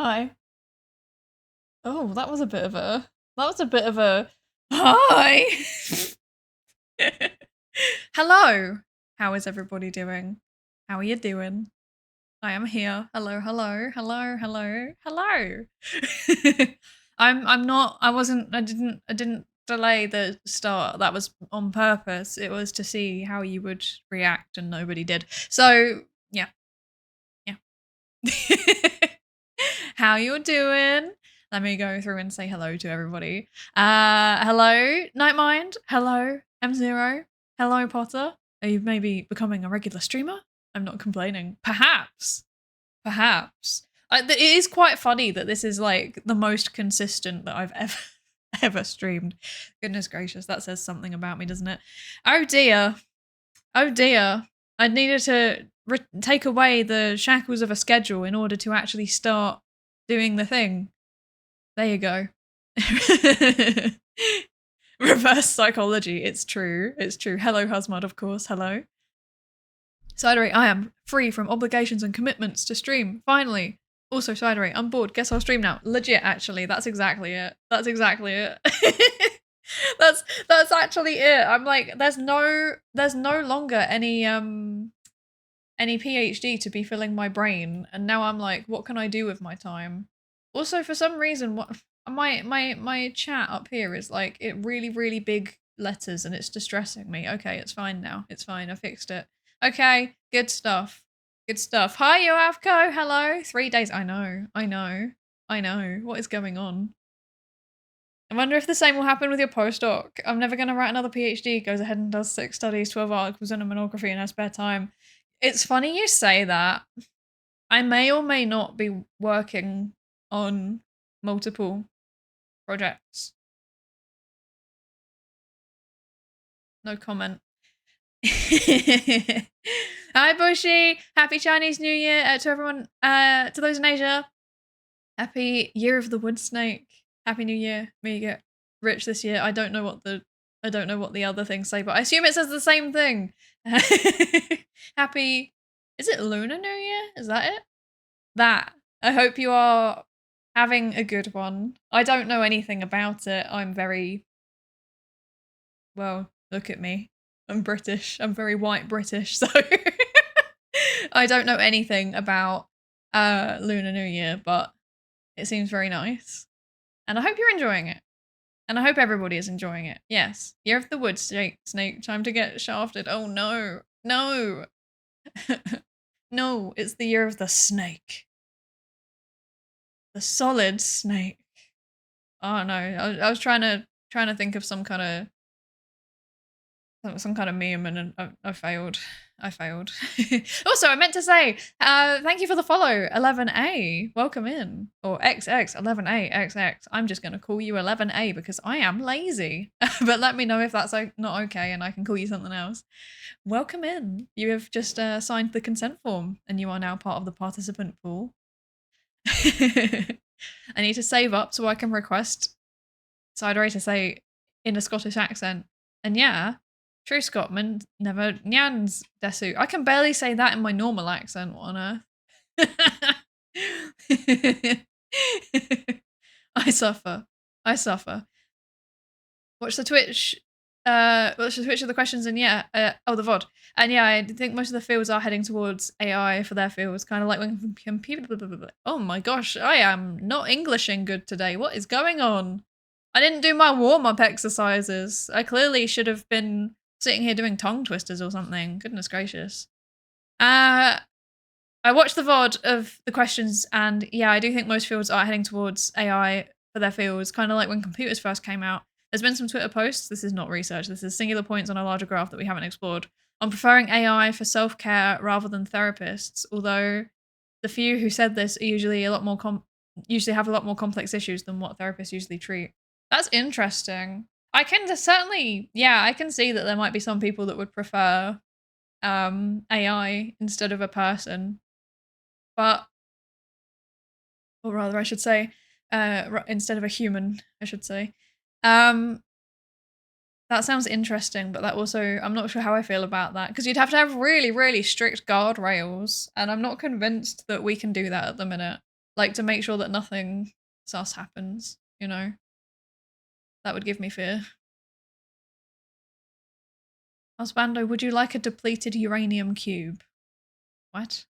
Hi. Oh, that was a bit of a hi. Hello. How is everybody doing? How are you doing? I am here. Hello, hello, hello, hello, hello. I didn't delay the start. That was on purpose. It was to see how you would react and nobody did. So, yeah. Yeah. How you doing? Let me go through and say hello to everybody. Hello, Nightmind. Hello, M0. Hello, Potter. Are you maybe becoming a regular streamer? I'm not complaining. Perhaps. Perhaps. It is quite funny that this is like the most consistent that I've ever streamed. Goodness gracious, that says something about me, doesn't it? Oh dear. Oh dear. I needed to take away the shackles of a schedule in order to actually start doing the thing. There you go. Reverse psychology. It's true. It's true. Hello, Husmud, of course. Hello. Psydere, I am free from obligations and commitments to stream. Finally. Also, Psydere, I'm bored. Guess I'll stream now. Legit, actually. That's exactly it. That's exactly it. that's actually it. I'm like, there's no longer any PhD to be filling my brain, and now I'm like, what can I do with my time? Also, for some reason, what my chat up here is like it really big letters, and it's distressing me. Okay, it's fine now. It's fine. I fixed it. Okay, good stuff. Good stuff. Hi, Yoavco. Hello. 3 days. I know. What is going on? I wonder if the same will happen with your postdoc. I'm never going to write another PhD. Goes ahead and does 6 studies, 12 articles in a monography in her spare time. It's funny you say that. I may or may not be working on multiple projects. No comment. Hi, Bushy. Happy Chinese New Year to everyone. To those in Asia. Happy Year of the Wood Snake. Happy New Year. May you get rich this year. I don't know what the other things say, but I assume it says the same thing. Happy. Is it Lunar New Year? Is that it? That. I hope you are having a good one. I don't know anything about it. I'm very. Well, look at me. I'm British. I'm very white British, so I don't know anything about Lunar New Year, but it seems very nice. And I hope you're enjoying it. And I hope everybody is enjoying it. Yes. Year of the Wood Snake. Time to get shafted. Oh no. No. No, it's the year of the snake. The solid snake. Oh no. I was trying to think of some kind of meme, and I failed. Also, I meant to say, thank you for the follow, 11A. Welcome in. Or XX, 11A, XX. I'm just going to call you 11A because I am lazy. But let me know if that's not okay and I can call you something else. Welcome in. You have just signed the consent form and you are now part of the participant pool. I need to save up so I can request Psydere to say in a Scottish accent. And yeah, true Scotsman never nyans desu. I can barely say that in my normal accent. What on earth? I suffer. Watch the Twitch. Watch the Twitch of the questions, and yeah, the VOD. And yeah, I think most of the fields are heading towards AI for their fields, kind of like when computer. Oh my gosh, I am not Englishing good today. What is going on? I didn't do my warm-up exercises. I clearly should have been sitting here doing tongue twisters or something. Goodness gracious. I watched the VOD of the questions, and yeah, I do think most fields are heading towards AI for their fields, kind of like when computers first came out. There's been some Twitter posts, this is not research, this is singular points on a larger graph that we haven't explored, on preferring AI for self-care rather than therapists, although the few who said this are usually a lot more usually have a lot more complex issues than what therapists usually treat. That's interesting. I can certainly, yeah, I can see that there might be some people that would prefer AI instead of a person, but, or rather I should say, instead of a human, I should say. That sounds interesting, but that also, I'm not sure how I feel about that, because you'd have to have really strict guardrails, and I'm not convinced that we can do that at the minute. Like, to make sure that nothing sus happens, you know? That would give me fear. Husbando, would you like a depleted uranium cube? What?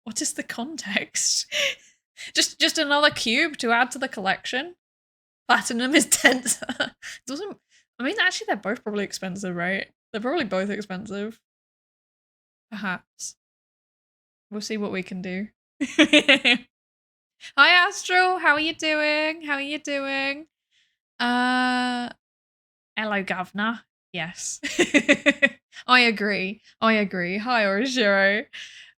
What is the context? just another cube to add to the collection? Platinum is denser. Doesn't... I mean, actually, they're both probably expensive, right? They're probably both expensive. Perhaps. We'll see what we can do. Hi, Astro. How are you doing? How are you doing? Hello, governor. Yes. I agree. I agree. Hi, Orishiro.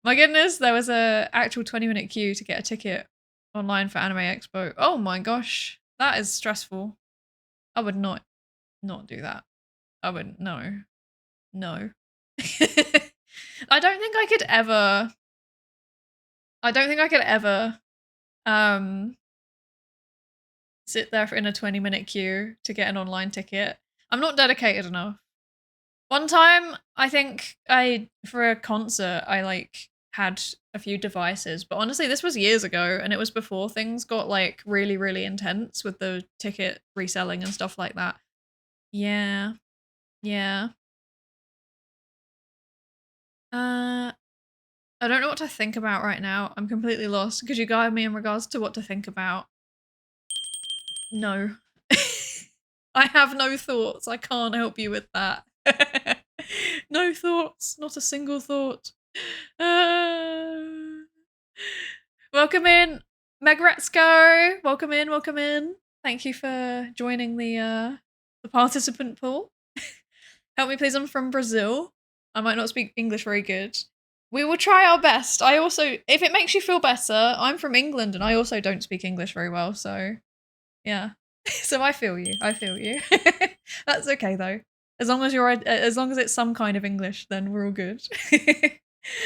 My goodness, there was a actual 20-minute queue to get a ticket online for Anime Expo. Oh my gosh. That is stressful. I would not do that. I would, no. No. I don't think I could ever sit there in a 20-minute queue to get an online ticket. I'm not dedicated enough. One time, I think for a concert, I like had a few devices, but honestly, this was years ago, and it was before things got like really, really intense with the ticket reselling and stuff like that. Yeah. Yeah. I don't know what to think about right now. I'm completely lost. Could you guide me in regards to what to think about? No. I have no thoughts. I can't help you with that. No thoughts. Not a single thought. Welcome in, Megretsko. Welcome in. Welcome in. Thank you for joining the participant pool. Help me, please. I'm from Brazil. I might not speak English very good. We will try our best. I also, if it makes you feel better, I'm from England and I also don't speak English very well. So, yeah. So I feel you. I feel you. That's okay though. As long as it's some kind of English, then we're all good.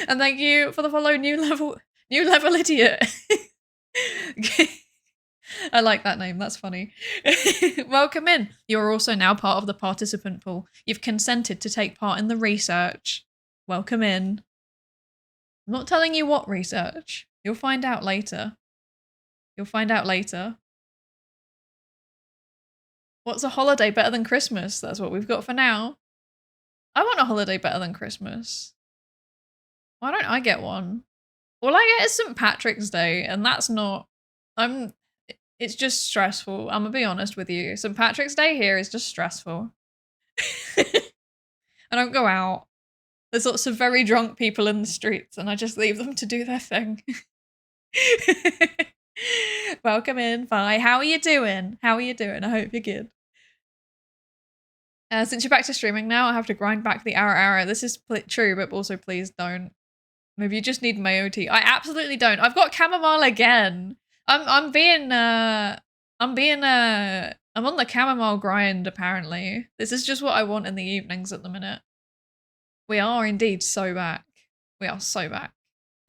And thank you for the follow, new level idiot. I like that name. That's funny. Welcome in. You're also now part of the participant pool. You've consented to take part in the research. Welcome in. I'm not telling you what research. You'll find out later. You'll find out later. What's a holiday better than Christmas? That's what we've got for now. I want a holiday better than Christmas. Why don't I get one? All I get is St. Patrick's Day, and that's not... It's just stressful. I'm gonna be honest with you. St. Patrick's Day here is just stressful. I don't go out. There's lots of very drunk people in the streets, and I just leave them to do their thing. Welcome in. Bye. How are you doing? How are you doing? I hope you're good. Since you're back to streaming now, I have to grind back the hour. This is true, but also please don't. Maybe you just need mayo tea. I absolutely don't. I've got chamomile again. I'm on the chamomile grind apparently. This is just what I want in the evenings at the minute. We are indeed so back. We are so back.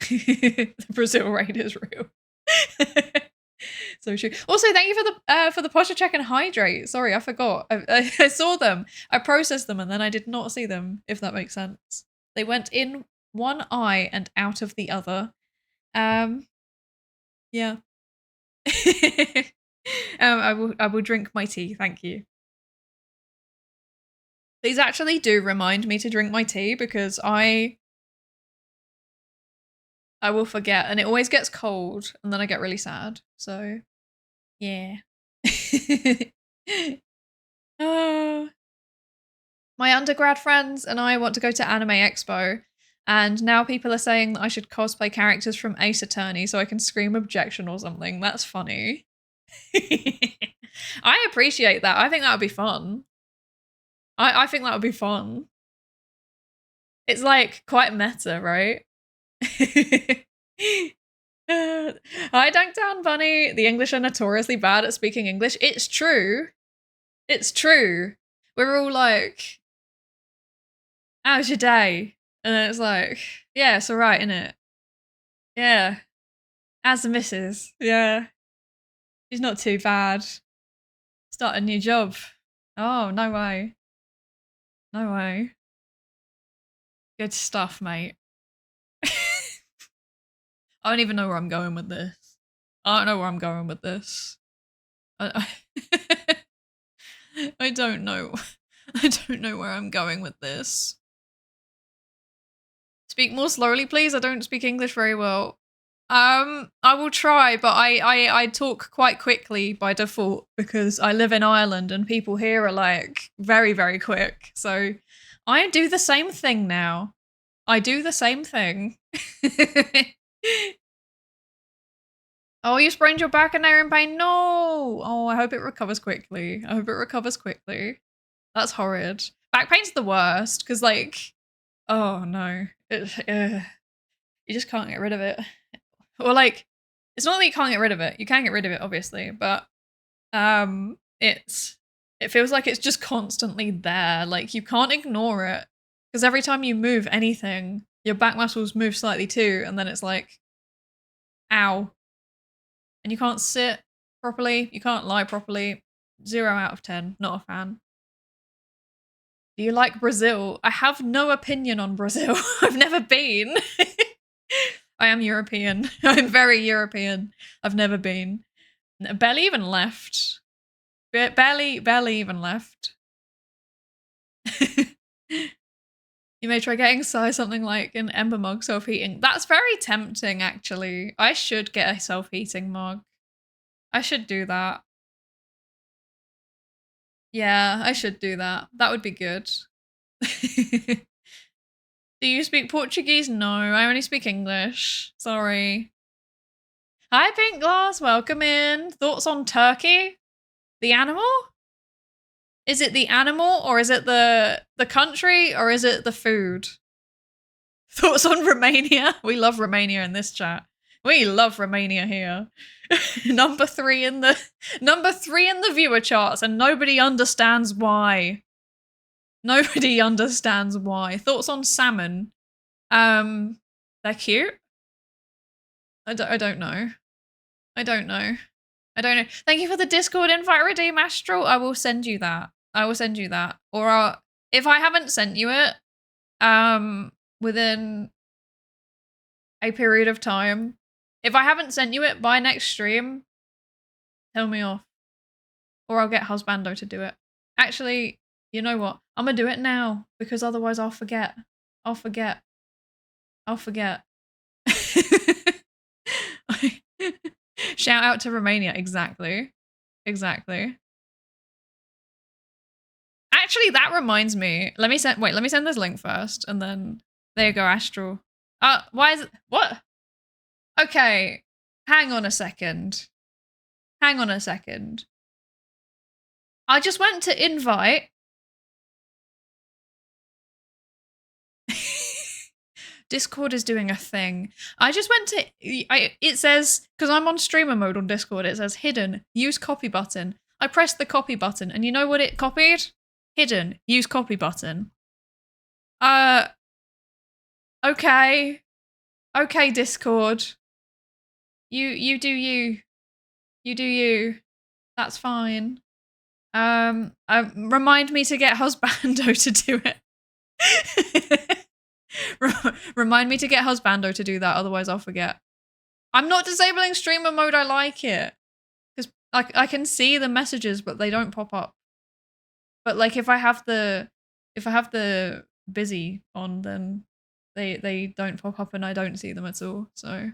The Brazil raid is real. So true. Also, thank you for the posture check and hydrate. Sorry, I forgot. I saw them. I processed them and then I did not see them, if that makes sense. They went in one eye and out of the other. Yeah. I will drink my tea, thank you. These actually do remind me to drink my tea because I will forget and it always gets cold and then I get really sad. So, yeah. My undergrad friends and I want to go to Anime Expo, and now people are saying that I should cosplay characters from Ace Attorney so I can scream objection or something. That's funny. I appreciate that. I think that would be fun. I think that would be fun. It's like quite meta, right? Hi, Dunktown Bunny. The English are notoriously bad at speaking English. It's true. It's true. We're all like, how's your day? And then it's like, yeah, it's all right, innit? Yeah. How's the missus? Yeah. She's not too bad. Start a new job. Oh, no way. No way. Good stuff, mate. I don't even know where I'm going with this. I don't know where I'm going with this. I don't know. I don't know where I'm going with this. Speak more slowly, please. I don't speak English very well. I will try, but I talk quite quickly by default because I live in Ireland and people here are like very, very quick. So I do the same thing now. I do the same thing. Oh, you sprained your back and now you're in pain? No! Oh, I hope it recovers quickly. I hope it recovers quickly. That's horrid. Back pain's the worst because like, oh no. You just can't get rid of it. Or like, it's not that you can't get rid of it. You can get rid of it, obviously, but it feels like it's just constantly there. Like you can't ignore it because every time you move anything, your back muscles move slightly too, and then it's like, ow. And you can't sit properly. You can't lie properly. 0 out of 10. Not a fan. Do you like Brazil? I have no opinion on Brazil. I've never been. I am European. I'm very European. I've never been. Barely even left. Barely even left. You may try getting something like an ember mug self-heating. That's very tempting, actually. I should get a self-heating mug. I should do that. Yeah, I should do that. That would be good. Do you speak Portuguese? No, I only speak English. Sorry. Hi, Pink Glass. Welcome in. Thoughts on Turkey? The animal? Is it the animal or is it the country or is it the food? Thoughts on Romania? We love Romania in this chat. We love Romania here. number 3 in the viewer charts and nobody understands why. Nobody understands why. Thoughts on salmon? They're cute. I don't know. I don't know. Thank you for the Discord invite, Redeem Astro. I will send you that. Or if I haven't sent you it, within a period of time, if I haven't sent you it by next stream, tell me off. Or I'll get Husbando to do it. Actually, you know what? I'm gonna do it now because otherwise I'll forget. Shout out to Romania. Exactly. Actually, that reminds me. Let me send this link first and then there you go, Astro. Why is it what? Okay. Hang on a second. I just went to invite. Discord is doing a thing. I just went to, it says, because I'm on streamer mode on Discord, it says hidden, use copy button. I pressed the copy button and you know what it copied? Hidden, use copy button. Okay. Okay, Discord. You do you. You do you. That's fine. Remind me to get Husbando to do it. Remind me to get Husbando to do that, otherwise I'll forget. I'm not disabling streamer mode, I like it. Because I can see the messages, but they don't pop up. But like if I have the busy on, then they don't pop up and I don't see them at all. So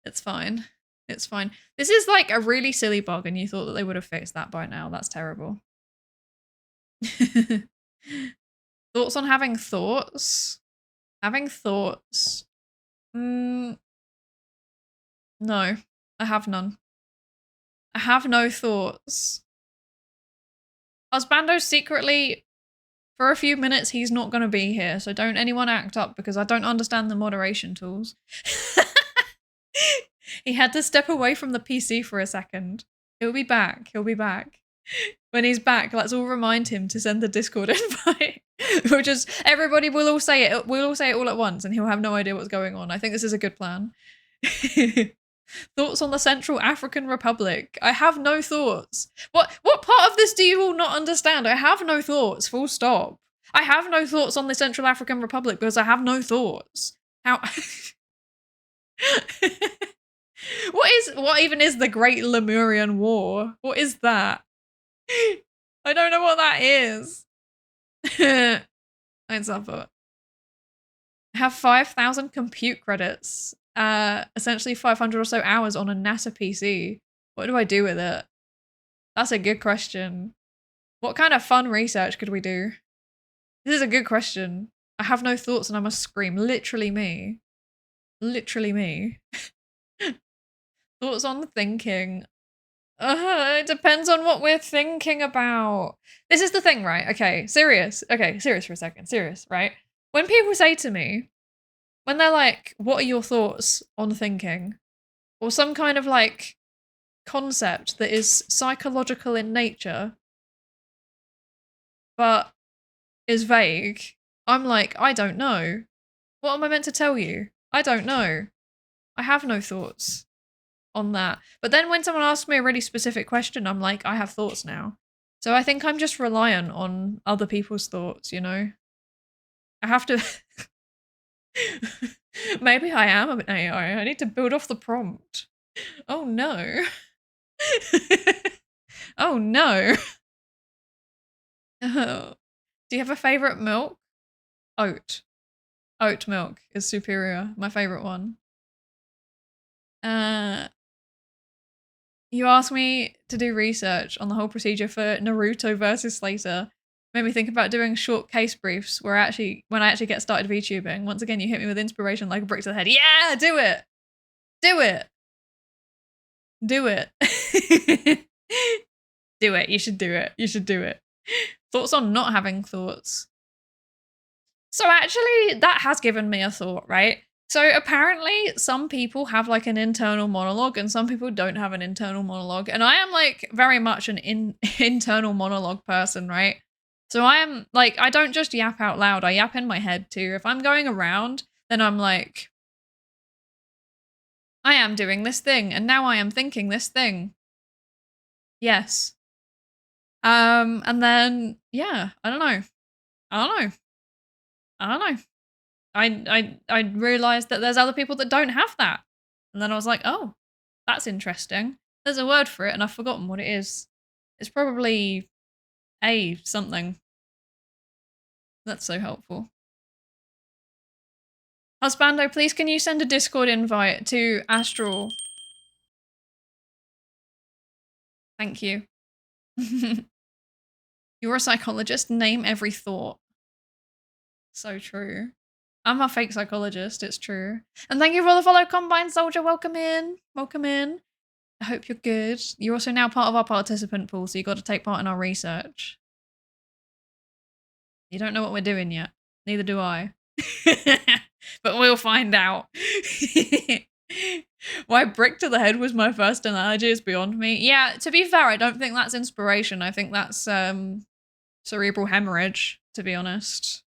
it's fine. It's fine. This is like a really silly bug and you thought that they would have fixed that by now. That's terrible. Thoughts on having thoughts? Having thoughts? No, I have none. I have no thoughts. Husbando secretly, for a few minutes, he's not going to be here, so don't anyone act up because I don't understand the moderation tools. He had to step away from the PC for a second. He'll be back. When he's back, let's all remind him to send the Discord invite. We'll just, everybody will all say it. We'll all say it all at once and he'll have no idea what's going on. I think this is a good plan. Thoughts on the Central African Republic? I have no thoughts. What part of this do you all not understand? I have no thoughts, full stop. I have no thoughts on the Central African Republic because I have no thoughts. How? What even is the Great Lemurian War? What is that? I don't know what that is. It's up. Have 5,000 compute credits. Essentially 500 or so hours on a NASA PC. What do I do with it? That's a good question. What kind of fun research could we do? This is a good question. I have no thoughts and I must scream. Literally me. Literally me. Thoughts on thinking. It depends on what we're thinking about. This is the thing, right? Okay, serious. Okay, serious for a second. Serious, right? When people say to me, when they're like, what are your thoughts on thinking? Or some kind of like concept that is psychological in nature, but is vague, I'm like, I don't know. What am I meant to tell you? I don't know. I have no thoughts on that. But then when someone asks me a really specific question, I'm like, I have thoughts now. So I think I'm just reliant on other people's thoughts, you know? I have to... Maybe I am an AI. I need to build off the prompt. Oh no. Oh no. Oh. Do you have a favorite milk? Oat. Oat milk is superior. My favorite one. You asked me to do research on the whole procedure for Naruto versus Slater. Made me think about doing short case briefs when I actually get started VTubing. Once again, you hit me with inspiration like a brick to the head. Yeah, do it. Do it. Do it. Do it. You should do it. You should do it. Thoughts on not having thoughts. So actually, that has given me a thought, right? So apparently some people have like an internal monologue and some people don't have an internal monologue. And I am like very much an internal monologue person, right? So I am like, I don't just yap out loud. I yap in my head too. If I'm going around, then I'm like, I am doing this thing and now I am thinking this thing. Yes. And then, yeah, I don't know. I don't know. I don't know. I realized that there's other people that don't have that. And then I was like, oh, that's interesting. There's a word for it and I've forgotten what it is. It's probably a something. That's so helpful. Husbando, please can you send a Discord invite to Astro? Thank you. You're a psychologist, name every thought. So true. I'm a fake psychologist, it's true. And thank you for the follow, Combine Soldier. Welcome in. Welcome in. I hope you're good. You're also now part of our participant pool, so you got to take part in our research. You don't know what we're doing yet. Neither do I. But we'll find out. Why brick to the head was my first analogy is beyond me. Yeah, to be fair, I don't think that's inspiration. I think that's cerebral hemorrhage, to be honest.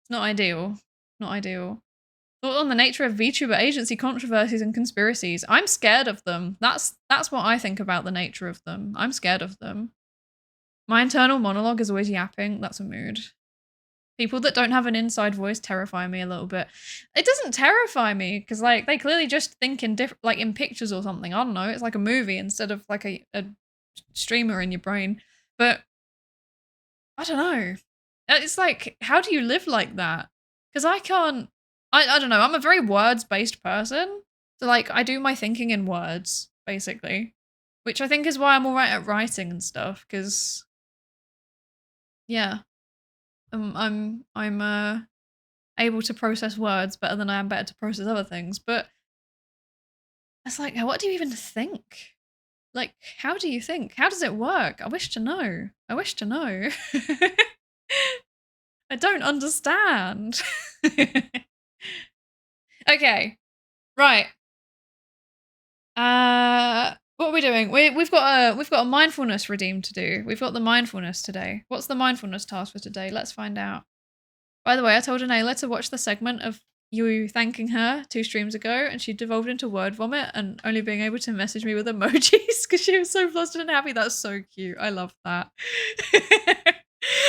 It's not ideal. Not ideal. Thought on the nature of VTuber agency controversies and conspiracies. I'm scared of them. That's what I think about the nature of them. I'm scared of them. My internal monologue is always yapping. That's a mood. People that don't have an inside voice terrify me a little bit. It doesn't terrify me because like they clearly just think in different, like in pictures or something. I don't know. It's like a movie instead of like a streamer in your brain. But I don't know. It's like, how do you live like that? Because I can't. I don't know. I'm a very words-based person. So like I do my thinking in words, basically. Which I think is why I'm all right at writing and stuff, because yeah. I'm able to process words better than I am better to process other things. But it's like, what do you even think? Like, how do you think? How does it work? I wish to know. I wish to know. I don't understand. Okay, right. What are we doing? We've got a mindfulness redeem to do. We've got the mindfulness today. What's the mindfulness task for today? Let's find out. By the way, I told Anayla to watch the segment of you thanking her 2 streams ago, and she devolved into word vomit and only being able to message me with emojis because she was so flustered and happy. That's so cute. I love that.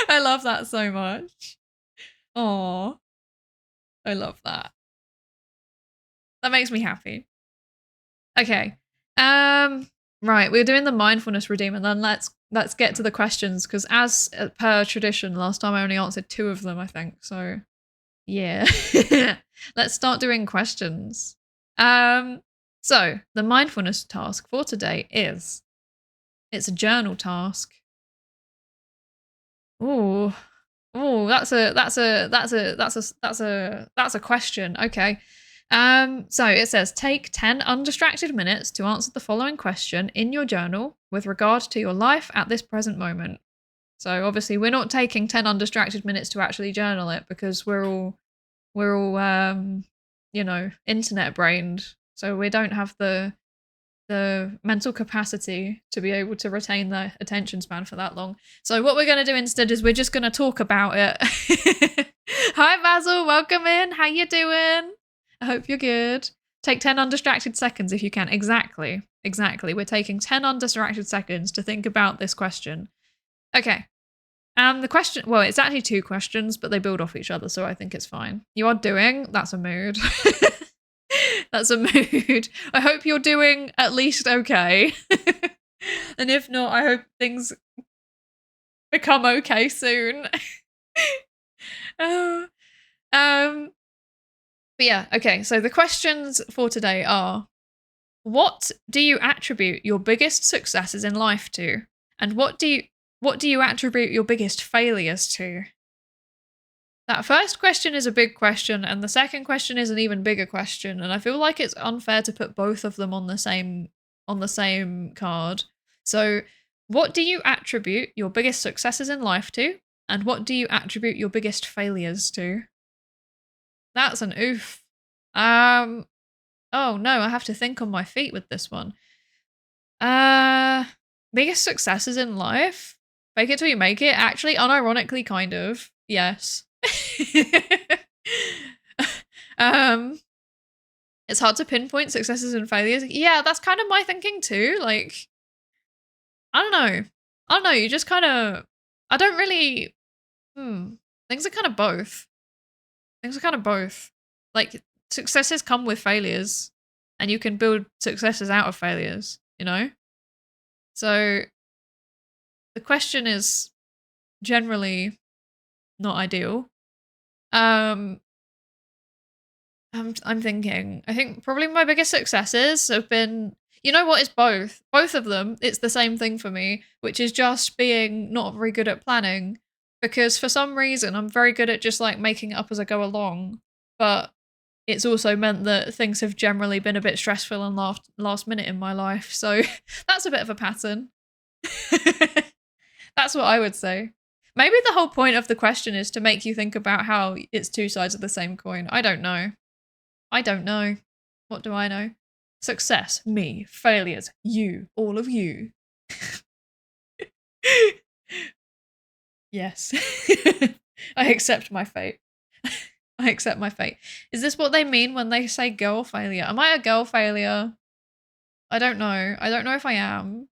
I love that so much. Aww. I love that. That makes me happy. Okay. Right, we're doing the mindfulness redeem, and then let's get to the questions, because as per tradition, last time I only answered 2 of them, I think. So yeah. Let's start doing questions. So the mindfulness task for today is, it's a journal task. Ooh. Ooh, that's a question. Okay. So it says, take 10 undistracted minutes to answer the following question in your journal with regard to your life at this present moment. So obviously we're not taking 10 undistracted minutes to actually journal it, because we're all you know, internet brained. So we don't have the mental capacity to be able to retain the attention span for that long. So what we're going to do instead is we're just going to talk about it. Hi Basil, welcome in. How you doing? I hope you're good. Take 10 undistracted seconds if you can. Exactly. We're taking 10 undistracted seconds to think about this question. Okay. The question, well, it's actually 2 questions, but they build off each other, so I think it's fine. You are doing, that's a mood. That's a mood. I hope you're doing at least okay. And if not, I hope things become okay soon. But yeah, okay, so the questions for today are, what do you attribute your biggest successes in life to? And what do you attribute your biggest failures to? That first question is a big question, and the second question is an even bigger question, and I feel like it's unfair to put both of them on the same card. So, what do you attribute your biggest successes in life to? And what do you attribute your biggest failures to? That's an oof. Oh no, I have to think on my feet with this one. Biggest successes in life? Fake it till you make it? Actually, unironically, kind of. Yes. It's hard to pinpoint successes and failures. Yeah, that's kind of my thinking too. Like, I don't know. You just kind of, I don't really, things are kind of both. Like, successes come with failures, and you can build successes out of failures, you know? So the question is generally not ideal. I'm thinking, I think probably my biggest successes have been, you know what, it's both. Both of them, it's the same thing for me, which is just being not very good at planning. Because for some reason, I'm very good at just like making it up as I go along. But it's also meant that things have generally been a bit stressful and last minute in my life. So that's a bit of a pattern. That's what I would say. Maybe the whole point of the question is to make you think about how it's 2 sides of the same coin. I don't know. What do I know? Success, me. Failures, you. All of you. Yes. I accept my fate. I accept my fate. Is this what they mean when they say girl failure? Am I a girl failure? I don't know. I don't know if I am.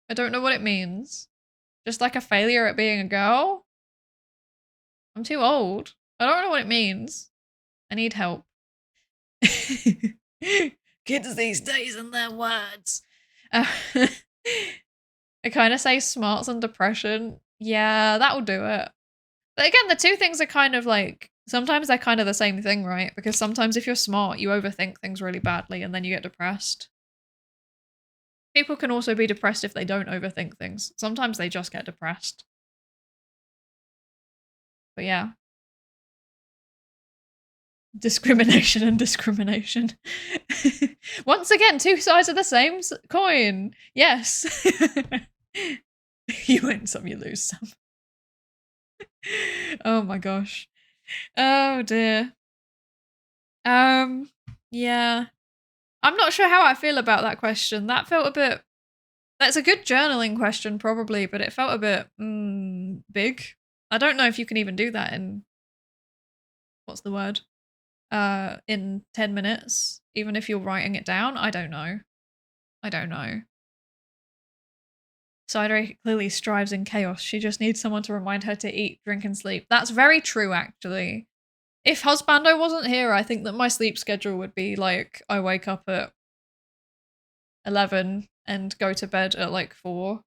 I don't know what it means. Just like a failure at being a girl? I'm too old. I don't know what it means. I need help. Kids these days and their words. I kind of say smarts and depression. Yeah, that'll do it. But again, the 2 things are kind of like, sometimes they're kind of the same thing, right? Because sometimes if you're smart, you overthink things really badly and then you get depressed. People can also be depressed if they don't overthink things. Sometimes they just get depressed. But yeah. Discrimination and discrimination. Once again, 2 sides of the same coin. Yes. You win some, you lose some. Oh my gosh. Oh dear. Yeah. I'm not sure how I feel about that question. That felt a bit, that's a good journaling question probably, but it felt a bit big. I don't know if you can even do that in, what's the word? In 10 minutes, even if you're writing it down. I don't know. Psydere clearly strives in chaos. She just needs someone to remind her to eat, drink, and sleep. That's very true, actually. If Husbando wasn't here, I think that my sleep schedule would be like, I wake up at 11 and go to bed at like 4.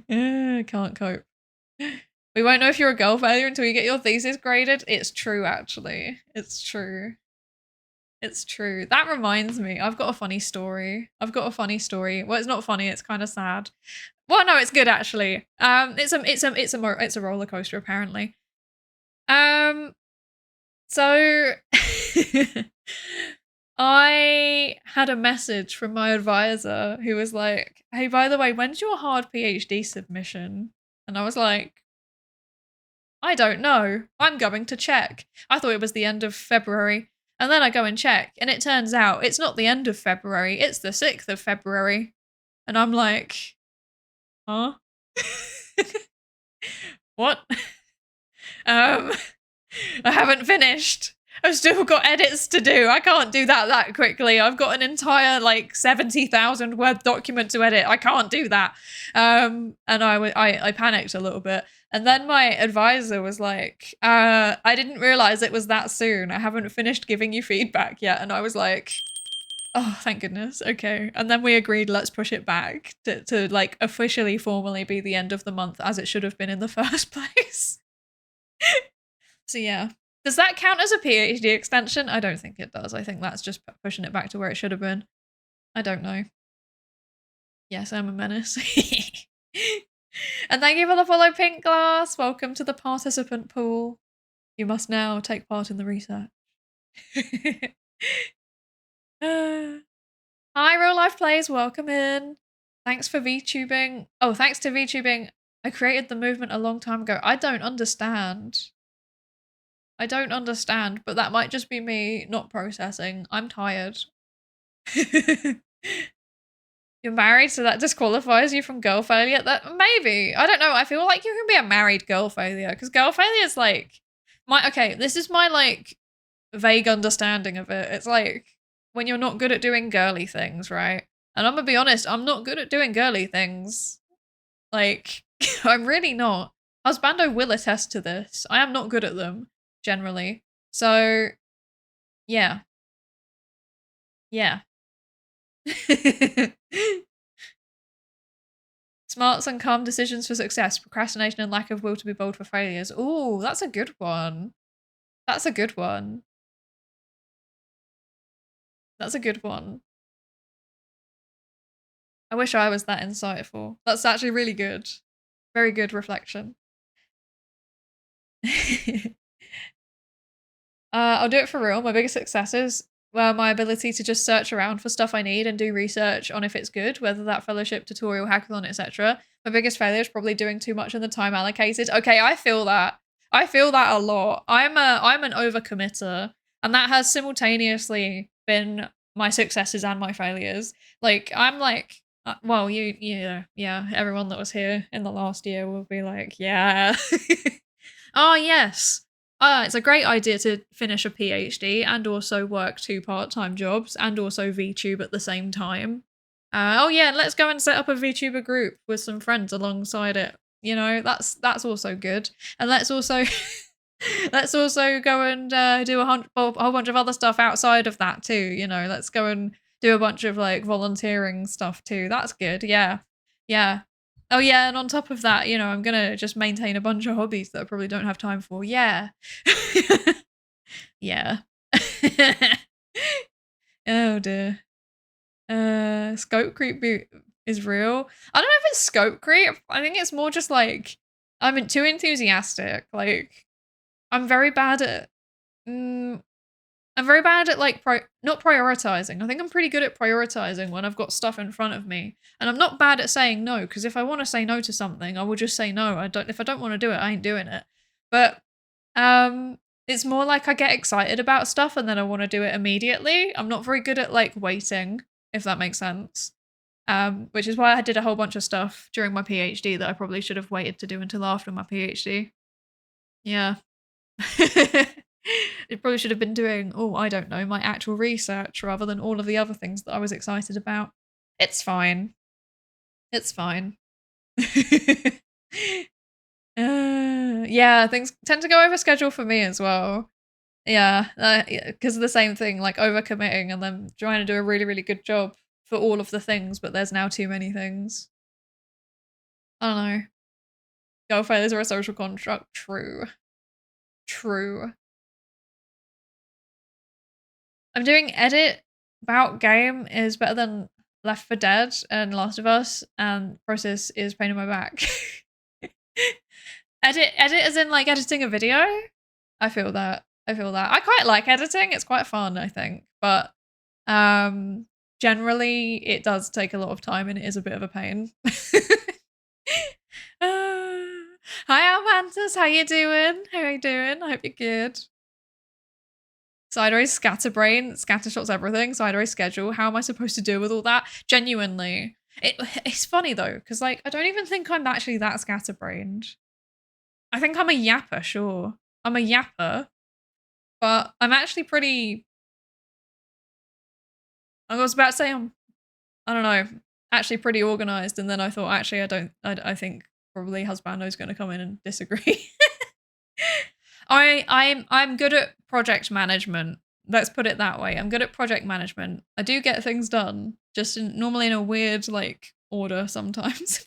Can't cope. We won't know if you're a girl failure until you get your thesis graded. It's true, actually. It's true. It's true. That reminds me, I've got a funny story. Well, it's not funny. It's kind of sad. Well, no, it's good actually. It's a roller coaster apparently. So I had a message from my advisor who was like, "Hey, by the way, when's your hard PhD submission?" And I was like, I don't know. I'm going to check. I thought it was the end of February. And then I go and check, and it turns out it's not the end of February, it's the 6th of February. And I'm like, huh? What? I haven't finished. I've still got edits to do. I can't do that quickly. I've got an entire like 70,000 word document to edit. I can't do that. And I panicked a little bit. And then my advisor was like, I didn't realize it was that soon. I haven't finished giving you feedback yet. And I was like, oh, thank goodness. Okay. And then we agreed, let's push it back to like officially formally be the end of the month as it should have been in the first place. So yeah. Does that count as a PhD extension? I don't think it does. I think that's just pushing it back to where it should have been. I don't know. Yes, I'm a menace. And thank you for the follow, Pink Glass. Welcome to the participant pool. You must now take part in the research. Hi, Real Life Plays. Welcome in. Thanks for VTubing. Oh, thanks to VTubing. I created the movement a long time ago. I don't understand. But that might just be me not processing. I'm tired. You're married, so that disqualifies you from girl failure? That maybe. I don't know. I feel like you can be a married girl failure, because girl failure is like this is my like vague understanding of it. It's like when you're not good at doing girly things, right? And I'm gonna be honest, I'm not good at doing girly things. Like, I'm really not. Husbando will attest to this. I am not good at them, generally. So, yeah. Yeah. Smarts and calm decisions for success. Procrastination and lack of will to be bold for failures. Ooh, that's a good one. That's a good one. That's a good one. I wish I was that insightful. That's actually really good. Very good reflection. I'll do it for real. My biggest successes were my ability to just search around for stuff I need and do research on if it's good, whether that fellowship, tutorial, hackathon, etc. My biggest failure is probably doing too much in the time allocated. Okay, I feel that. I feel that a lot. I'm an overcommitter, and that has simultaneously been my successes and my failures. Like, I'm like, well, yeah, everyone that was here in the last year will be like, yeah. Oh, yes. It's a great idea to finish a PhD and also work 2 part-time jobs and also VTube at the same time. Oh yeah, let's go and set up a VTuber group with some friends alongside it. You know, that's also good. And let's also go and do a whole bunch of other stuff outside of that too. You know, let's go and do a bunch of like volunteering stuff too. That's good. Yeah. Yeah. Oh yeah, and on top of that, you know, I'm gonna just maintain a bunch of hobbies that I probably don't have time for. Yeah. Yeah. Oh dear. Scope creep is real. I don't know if it's scope creep. I think it's more just like I'm too enthusiastic. Like I'm very bad at like not prioritizing. I think I'm pretty good at prioritizing when I've got stuff in front of me. And I'm not bad at saying no, because if I want to say no to something, I will just say no. If I don't want to do it, I ain't doing it. But it's more like I get excited about stuff and then I want to do it immediately. I'm not very good at like waiting, if that makes sense. Which is why I did a whole bunch of stuff during my PhD that I probably should have waited to do until after my PhD. Yeah. It probably should have been doing, I don't know, my actual research rather than all of the other things that I was excited about. It's fine. It's fine. Yeah, things tend to go over schedule for me as well. Yeah, because of the same thing, like overcommitting and then trying to do a really, really good job for all of the things, but there's now too many things. I don't know. Girl failures are a social construct. True. True. I'm doing edit about game is better than Left 4 Dead and Last of Us, and process is pain in my back. edit as in like editing a video? I feel that. I feel that. I quite like editing. It's quite fun, I think. But generally it does take a lot of time and it is a bit of a pain. Hi Almantis, how you doing? How you doing? I hope you're good. Psydere scatterbrain, scattershots everything, Psydere schedule. How am I supposed to deal with all that? Genuinely. It's funny though, because like I don't even think I'm actually that scatterbrained. I think I'm a yapper, sure. I'm a yapper, but I'm actually pretty. I was about to say I don't know, actually pretty organized, and then I thought actually I think probably husbando's going to come in and disagree. I'm good at project management. Let's put it that way. I'm good at project management. I do get things done, just normally in a weird like order sometimes.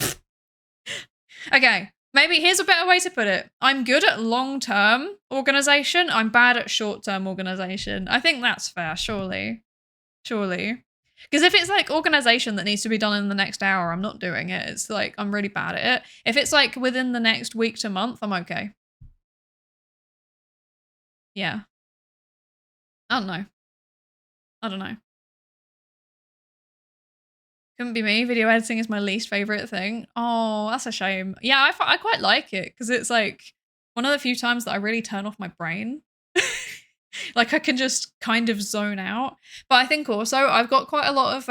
Okay, maybe here's a better way to put it. I'm good at long-term organization. I'm bad at short-term organization. I think that's fair, surely. Surely. Because if it's like organization that needs to be done in the next hour, I'm not doing it. It's like I'm really bad at it. If it's like within the next week to month, I'm okay. Yeah. I don't know. I don't know. Couldn't be me. Video editing is my least favorite thing. Oh, that's a shame. Yeah, I quite like it because it's like one of the few times that I really turn off my brain. Like I can just kind of zone out. But I think also I've got quite a lot of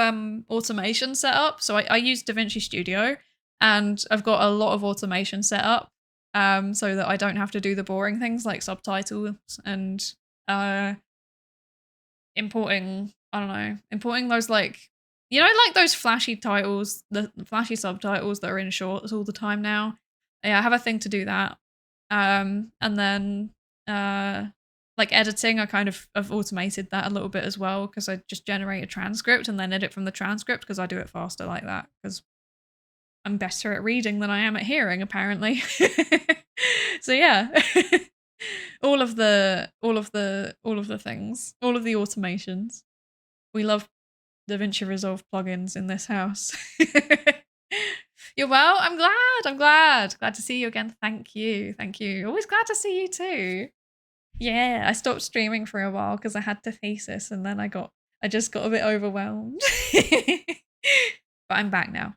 automation set up. So I use DaVinci Studio and I've got a lot of automation set up so that I don't have to do the boring things like subtitles and importing, I don't know, importing those like, you know, like those flashy titles, the flashy subtitles that are in shorts all the time now. Yeah, I have a thing to do that. And then like editing, I kind of have automated that a little bit as well because I just generate a transcript and then edit from the transcript because I do it faster like that because I'm better at reading than I am at hearing apparently. So yeah. all of the things, all of the automations. We love DaVinci Resolve plugins in this house. You're well. I'm glad. Glad to see you again. Thank you. Always glad to see you too. Yeah, I stopped streaming for a while because I had the thesis and then I just got a bit overwhelmed. But I'm back now.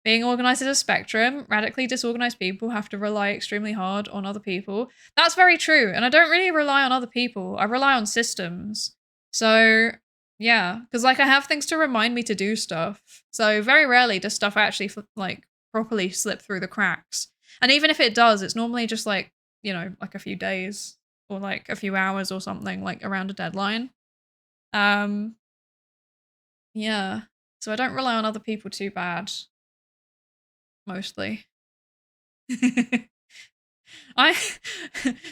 Being organized is a spectrum. Radically disorganized people have to rely extremely hard on other people. That's very true. And I don't really rely on other people. I rely on systems. So yeah, because like I have things to remind me to do stuff. So very rarely does stuff actually like properly slip through the cracks. And even if it does, it's normally just like, you know, like a few days or like a few hours or something like around a deadline. Yeah. So I don't rely on other people too bad. Mostly.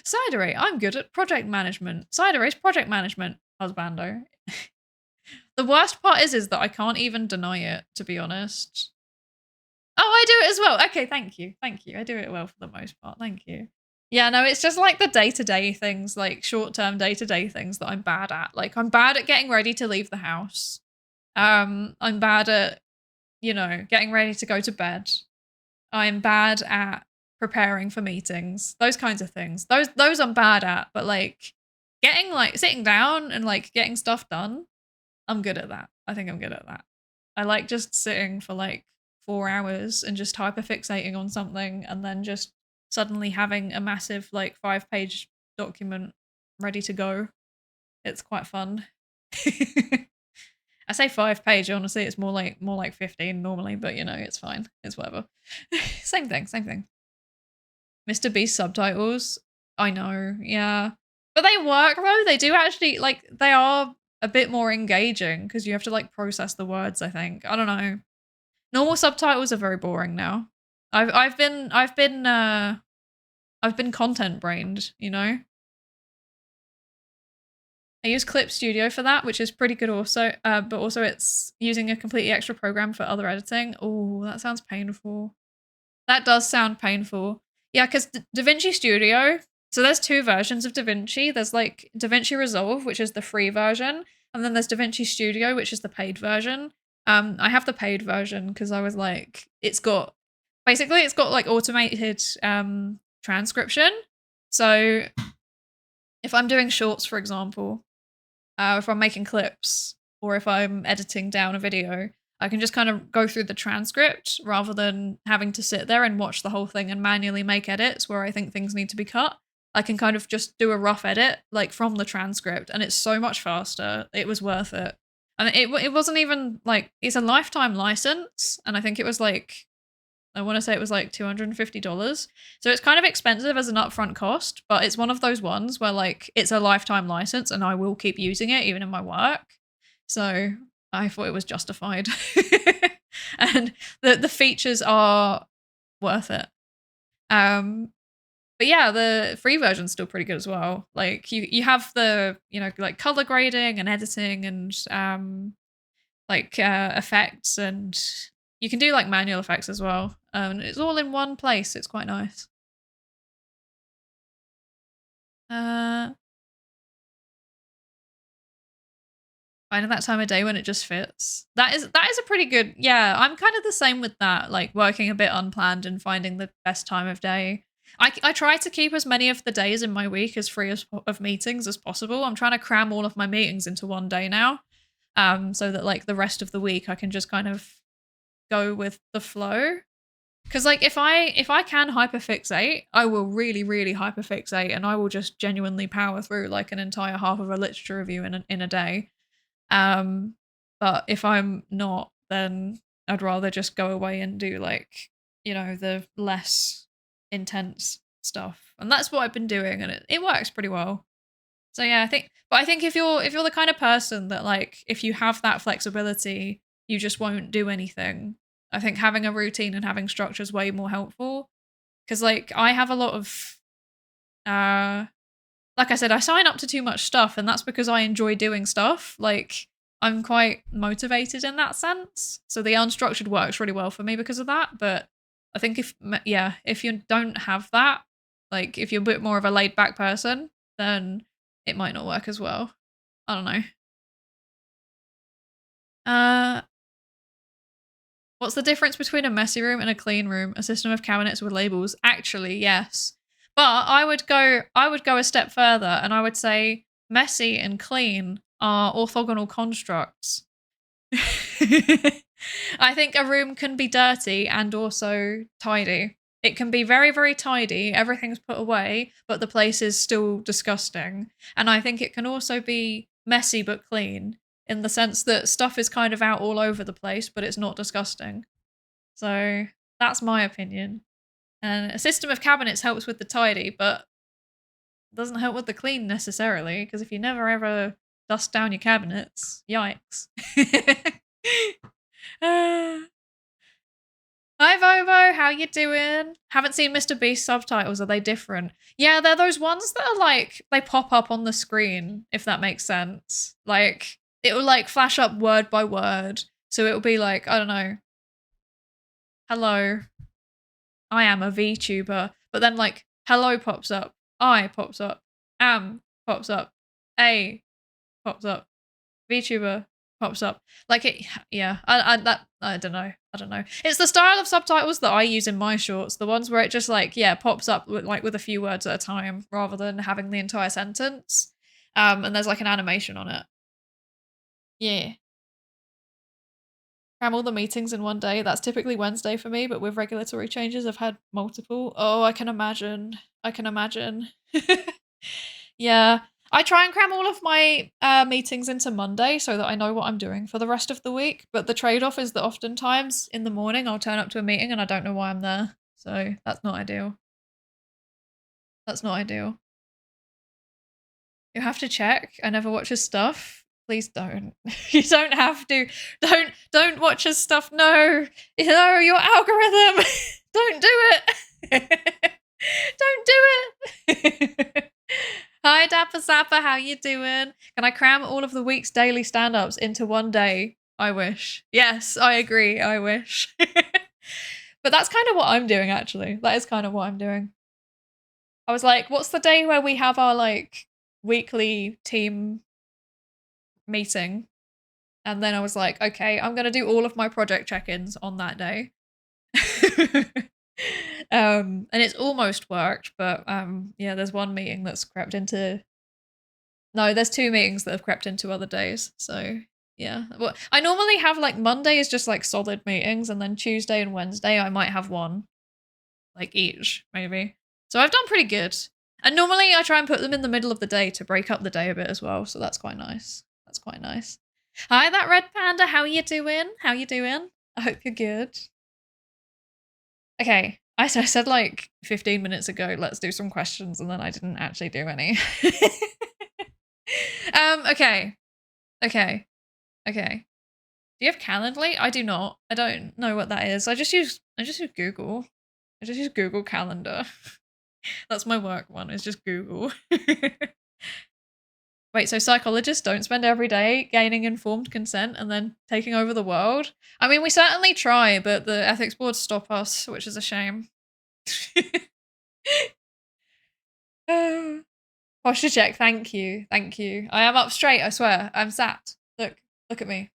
Psydere, I'm good at project management. Psydere is project management, husbando. The worst part is that I can't even deny it, to be honest. Oh, I do it as well. Okay, thank you. I do it well for the most part. Thank you. Yeah, no, it's just like the day-to-day things, like short-term day-to-day things that I'm bad at. Like I'm bad at getting ready to leave the house. I'm bad at, you know, getting ready to go to bed. I'm bad at preparing for meetings, those kinds of things. Those I'm bad at, but like getting like sitting down and like getting stuff done, I'm good at that. I think I'm good at that. I like just sitting for like 4 hours and just hyperfixating on something and then just suddenly having a massive like 5-page document ready to go. It's quite fun. I say 5-page, honestly, it's more like 15 normally, but you know, it's fine. It's whatever. Same thing. Mr. Beast subtitles. I know, yeah. But they work though. They do actually like they are a bit more engaging because you have to like process the words, I think. I don't know. Normal subtitles are very boring now. I've been content brained, you know? I use Clip Studio for that, which is pretty good also. But also it's using a completely extra program for other editing. Oh, that sounds painful. That does sound painful. Yeah, because DaVinci Studio, so there's two versions of DaVinci. There's like DaVinci Resolve, which is the free version, and then there's DaVinci Studio, which is the paid version. I have the paid version because I was like, it's got like automated transcription. So if I'm doing shorts, for example, if I'm making clips, or if I'm editing down a video, I can just kind of go through the transcript rather than having to sit there and watch the whole thing and manually make edits where I think things need to be cut. I can kind of just do a rough edit like from the transcript, and it's so much faster. It was worth it. And it wasn't even like, it's a lifetime license, and I think it was like, I want to say it was like $250. So it's kind of expensive as an upfront cost, but it's one of those ones where like it's a lifetime license and I will keep using it even in my work. So I thought it was justified. And the features are worth it. But yeah, the free version's still pretty good as well. Like you have the, you know, like color grading and editing and effects, and you can do like manual effects as well. And it's all in one place. It's quite nice. Finding that time of day when it just fits. That is a pretty good, yeah, I'm kind of the same with that, like working a bit unplanned and finding the best time of day. I try to keep as many of the days in my week as free of meetings as possible. I'm trying to cram all of my meetings into one day now, so that like the rest of the week I can just kind of go with the flow. Because like if I can hyperfixate, I will really, really hyperfixate, and I will just genuinely power through like an entire half of a literature review in a day. But if I'm not, then I'd rather just go away and do like, you know, the less intense stuff. And that's what I've been doing, and it works pretty well. So yeah, I think if you're the kind of person that like, if you have that flexibility, you just won't do anything, I think having a routine and having structure is way more helpful. Because like I have a lot of like I said, I sign up to too much stuff, and that's because I enjoy doing stuff. Like I'm quite motivated in that sense. So the unstructured works really well for me because of that. But I think if you don't have that, like if you're a bit more of a laid back person, then it might not work as well. I don't know. What's the difference between a messy room and a clean room? A system of cabinets with labels. Actually, yes. But I would go a step further, and I would say messy and clean are orthogonal constructs. I think a room can be dirty and also tidy. It can be very, very tidy, everything's put away, but the place is still disgusting. And I think it can also be messy but clean, in the sense that stuff is kind of out all over the place, but it's not disgusting. So that's my opinion. And a system of cabinets helps with the tidy, but doesn't help with the clean necessarily, because if you never ever dust down your cabinets, yikes. Hi Bobo, how you doing? Haven't seen Mr. Beast subtitles, are they different? Yeah, they're those ones that are like, they pop up on the screen, if that makes sense. Like, it will like flash up word by word. So it will be like, I don't know, hello, I am a VTuber. But then like, hello pops up, I pops up, am pops up, A pops up, VTuber pops up. Like it, yeah, I don't know. I don't know. It's the style of subtitles that I use in my shorts, the ones where it just like, yeah, pops up with, like with a few words at a time rather than having the entire sentence. And there's like an animation on it. Yeah. Cram all the meetings in one day. That's typically Wednesday for me, but with regulatory changes, I've had multiple. Oh, I can imagine. I can imagine. Yeah. I try and cram all of my meetings into Monday so that I know what I'm doing for the rest of the week. But the trade-off is that oftentimes in the morning I'll turn up to a meeting and I don't know why I'm there. So that's not ideal. That's not ideal. You have to check. I never watch his stuff. Please don't. You don't have to. Don't watch his stuff. No. No, your algorithm. Don't do it. Don't do it. Hi, Dapper Sapper, how you doing? Can I cram all of the week's daily stand-ups into one day? I wish. Yes, I agree, I wish. But that's kind of what I'm doing, actually. That is kind of what I'm doing. I was like, what's the day where we have our, like, weekly team meeting? And then I was like, okay, I'm going to do all of my project check-ins on that day. And it's almost worked, but yeah, there's one meeting that's crept into... No, there's 2 meetings that have crept into other days, so yeah. Well, I normally have, like, Monday is just, like, solid meetings, and then Tuesday and Wednesday I might have one, like, each, maybe. So I've done pretty good. And normally I try and put them in the middle of the day to break up the day a bit as well, so that's quite nice. That's quite nice. Hi, that red panda, how you doing? How you doing? I hope you're good. Okay, I said like 15 minutes ago, let's do some questions, and then I didn't actually do any. Okay. Do you have Calendly? I do not. I don't know what that is. I just use Google. I just use Google Calendar. That's my work one. It's just Google. Wait, so psychologists don't spend every day gaining informed consent and then taking over the world? I mean, we certainly try, but the ethics boards stop us, which is a shame. Posture check, thank you. Thank you. I am up straight, I swear. I'm sat. Look at me.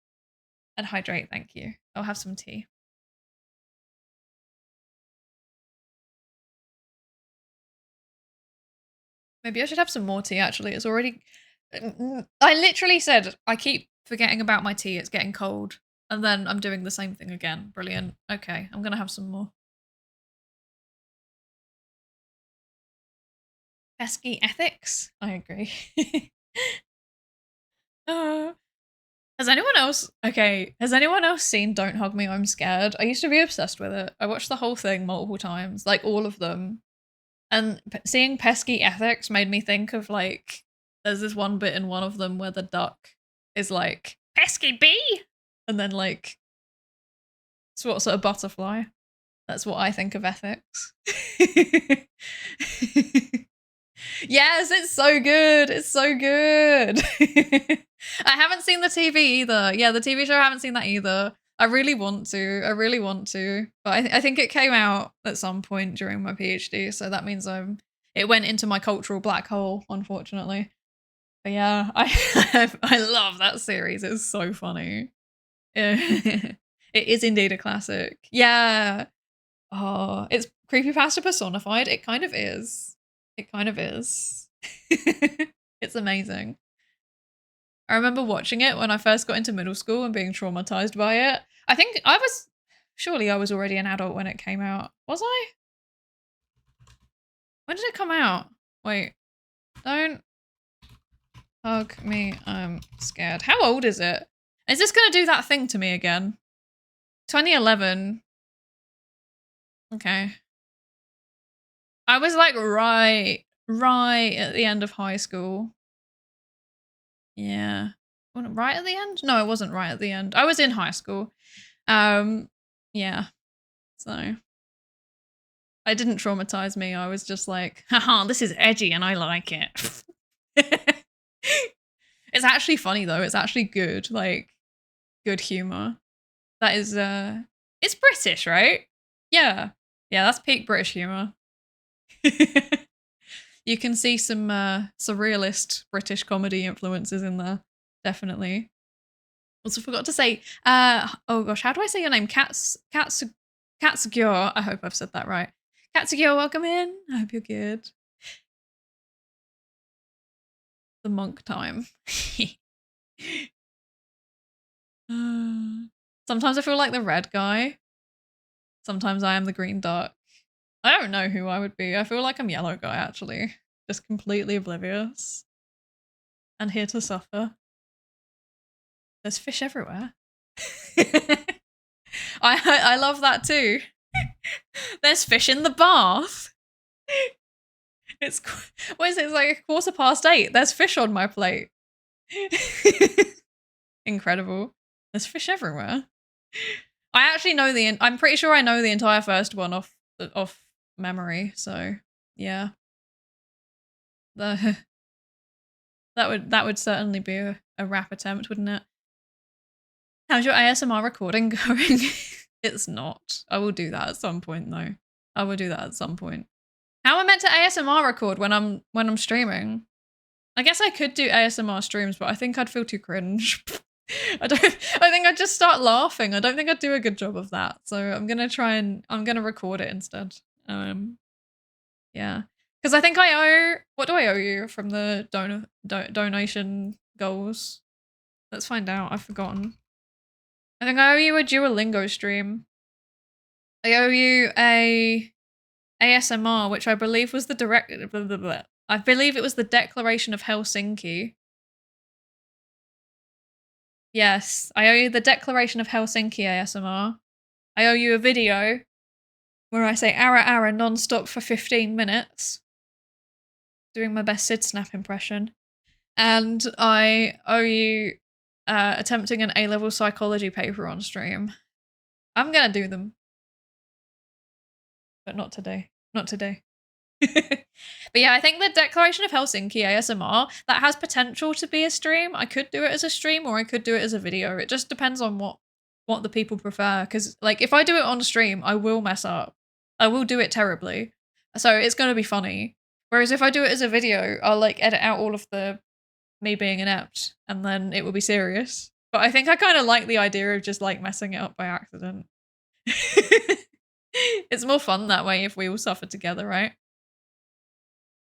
And hydrate, thank you. I'll have some tea. Maybe I should have some more tea, actually. It's already... I literally said, I keep forgetting about my tea. It's getting cold. And then I'm doing the same thing again. Brilliant. Okay, I'm going to have some more. Pesky ethics? I agree. Has anyone else... Okay, has anyone else seen Don't Hug Me, I'm Scared? I used to be obsessed with it. I watched the whole thing multiple times. Like, all of them. And seeing pesky ethics made me think of, like, there's this one bit in one of them where the duck is like, pesky bee! And then, like, sort of butterfly. That's what I think of ethics. Yes, it's so good. It's so good. I haven't seen the TV either. Yeah, the TV show, I haven't seen that either. I really want to. I really want to. But I think it came out at some point during my PhD, so that means it went into my cultural black hole, unfortunately. But yeah, I love that series. It's so funny. It is indeed a classic. Yeah. Oh, it's creepypasta personified. It kind of is. It kind of is. It's amazing. I remember watching it when I first got into middle school and being traumatized by it. I think surely I was already an adult when it came out. Was I? When did it come out? Wait, don't hug me, I'm scared. How old is it? Is this gonna do that thing to me again? 2011. Okay. I was like right at the end of high school. Yeah. Right at the end? No, it wasn't right at the end. I was in high school. Yeah. So it didn't traumatize me. I was just like, haha, this is edgy and I like it. It's actually funny though. It's actually good, like good humor. That is it's British, right? Yeah. Yeah, that's peak British humor. You can see some surrealist British comedy influences in there. Definitely. Also forgot to say, oh gosh, how do I say your name? Katsugyor. I hope I've said that right. Katsugyor, welcome in. I hope you're good. The monk time. Sometimes I feel like the red guy. Sometimes I am the green duck. I don't know who I would be. I feel like I'm yellow guy, actually. Just completely oblivious. And here to suffer. There's fish everywhere. I love that too. There's fish in the bath. It's what is it? It's like 8:15. There's fish on my plate. Incredible. There's fish everywhere. I actually know I'm pretty sure I know the entire first one off memory. So yeah. That would certainly be a rap attempt, wouldn't it? How's your ASMR recording going? It's not. I will do that at some point though. I will do that at some point. How am I meant to ASMR record when I'm streaming? I guess I could do ASMR streams, but I think I'd feel too cringe. I think I'd just start laughing. I don't think I'd do a good job of that. So I'm gonna record it instead. Yeah. Because I think what do I owe you from the donation goals? Let's find out. I've forgotten. I think I owe you a Duolingo stream. I owe you a ASMR, which I believe was the I believe it was the Declaration of Helsinki. Yes, I owe you the Declaration of Helsinki ASMR. I owe you a video where I say "ara ara" non-stop for 15 minutes, doing my best Sid Snap impression. And I owe you attempting an A-level psychology paper on stream. I'm gonna do them. But not today. Not today. But yeah, I think the Declaration of Helsinki ASMR, that has potential to be a stream. I could do it as a stream or I could do it as a video. It just depends on what the people prefer. Because like if I do it on stream, I will mess up. I will do it terribly. So it's going to be funny. Whereas if I do it as a video, I'll like edit out all of the me being inept and then it will be serious. But I think I kind of like the idea of just like messing it up by accident. It's more fun that way if we all suffer together, right?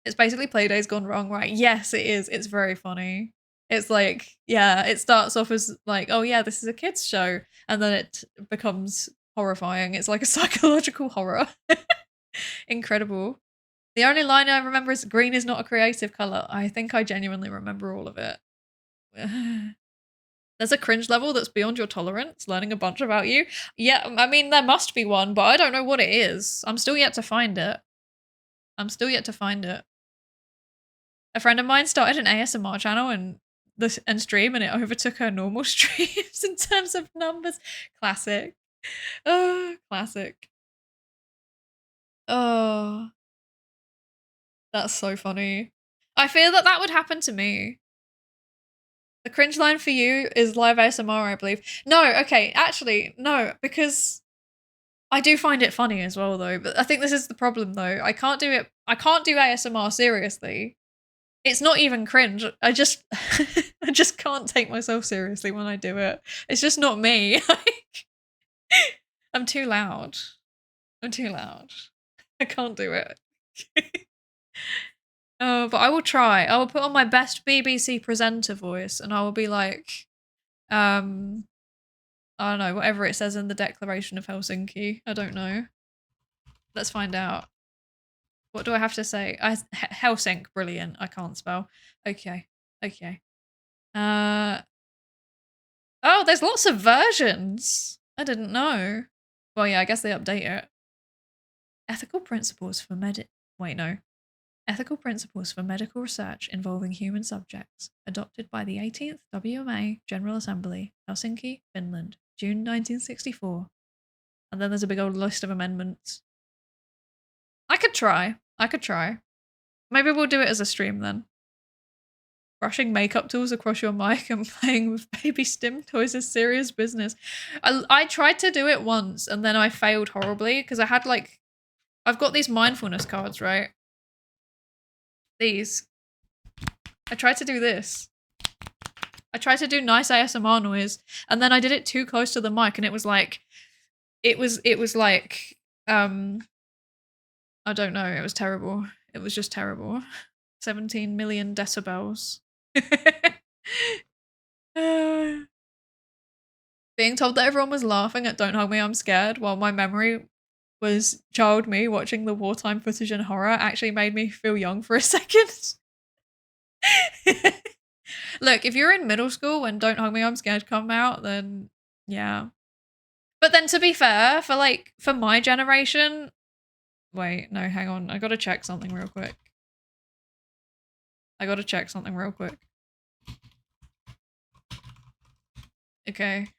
It's basically Playday's gone wrong, right? Yes, it is. It's very funny. It's like, yeah, it starts off as like, oh yeah, this is a kid's show. And then it becomes horrifying. It's like a psychological horror. Incredible. The only line I remember is green is not a creative color. I think I genuinely remember all of it. There's a cringe level that's beyond your tolerance, learning a bunch about you. Yeah, I mean, there must be one, but I don't know what it is. I'm still yet to find it. A friend of mine started an ASMR channel and stream, and it overtook her normal streams in terms of numbers. Classic. Oh, classic. Oh, that's so funny. I feel that would happen to me. The cringe line for you is live ASMR, I believe. No, okay, actually, no, because I do find it funny as well, though. But I think this is the problem, though. I can't do ASMR seriously. It's not even cringe. I just can't take myself seriously when I do it. It's just not me. I'm too loud. I can't do it. Oh, but I will try. I will put on my best BBC presenter voice and I will be like, I don't know, whatever it says in the Declaration of Helsinki. I don't know. Let's find out. What do I have to say? Helsink, brilliant. I can't spell. Okay. Oh, there's lots of versions. I didn't know. Well, yeah, I guess they update it. Ethical principles for Ethical principles for medical research involving human subjects, adopted by the 18th WMA General Assembly, Helsinki, Finland, June 1964. And then there's a big old list of amendments. I could try. Maybe we'll do it as a stream then. Brushing makeup tools across your mic and playing with baby stim toys is serious business. I tried to do it once and then I failed horribly because I had like, I've got these mindfulness cards, right? These. I tried to do this. I tried to do nice ASMR noise and then I did it too close to the mic and it was like, it was like, I don't know, it was terrible. It was just terrible. 17 million decibels. Being told that everyone was laughing at Don't Hug Me, I'm Scared, while my memory was child me watching the wartime footage and horror actually made me feel young for a second. Look, if you're in middle school when Don't Hug Me, I'm Scared come out, then yeah. But then to be fair, for my generation, wait, no, hang on. I gotta check something real quick. Okay.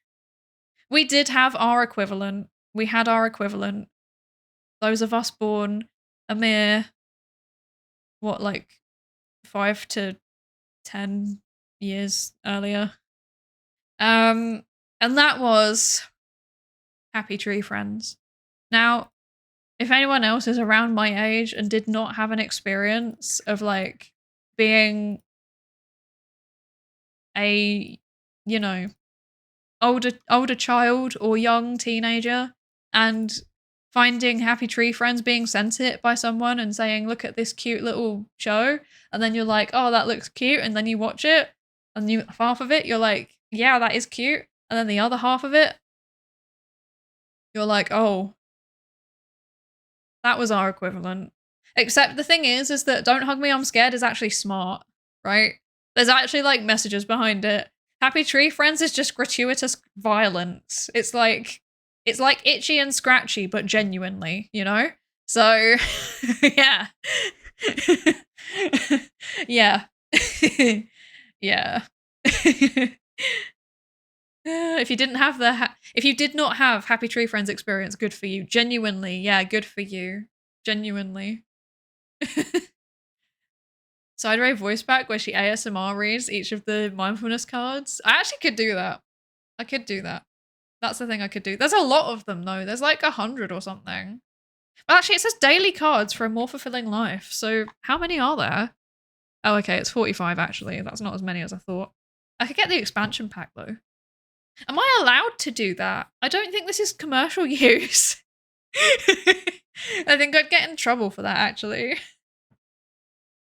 We did have our equivalent. We had our equivalent. Those of us born a mere, what, like 5 to 10 years earlier. And that was Happy Tree Friends. Now, if anyone else is around my age and did not have an experience of like being a, you know, older child or young teenager and finding Happy Tree Friends, being sent it by someone and saying, look at this cute little show, and then you're like, oh, that looks cute, and then you watch it and you half of it you're like, yeah, that is cute, and then the other half of it you're like, oh, that was our equivalent. Except the thing is that Don't Hug Me, I'm Scared is actually smart, right? There's actually like messages behind it. Happy Tree Friends is just gratuitous violence. It's like itchy and scratchy, but genuinely, you know? So, yeah. Yeah. Yeah. If you didn't have if you did not have Happy Tree Friends experience, good for you. Genuinely, yeah, good for you. Genuinely. Psydere voice back where she ASMR reads each of the mindfulness cards. I actually could do that. I could do that. That's the thing I could do. There's a lot of them though. There's like 100 or something. Well, actually, it says daily cards for a more fulfilling life. So how many are there? Oh, okay, it's 45 actually. That's not as many as I thought. I could get the expansion pack though. Am I allowed to do that? I don't think this is commercial use. I think I'd get in trouble for that actually.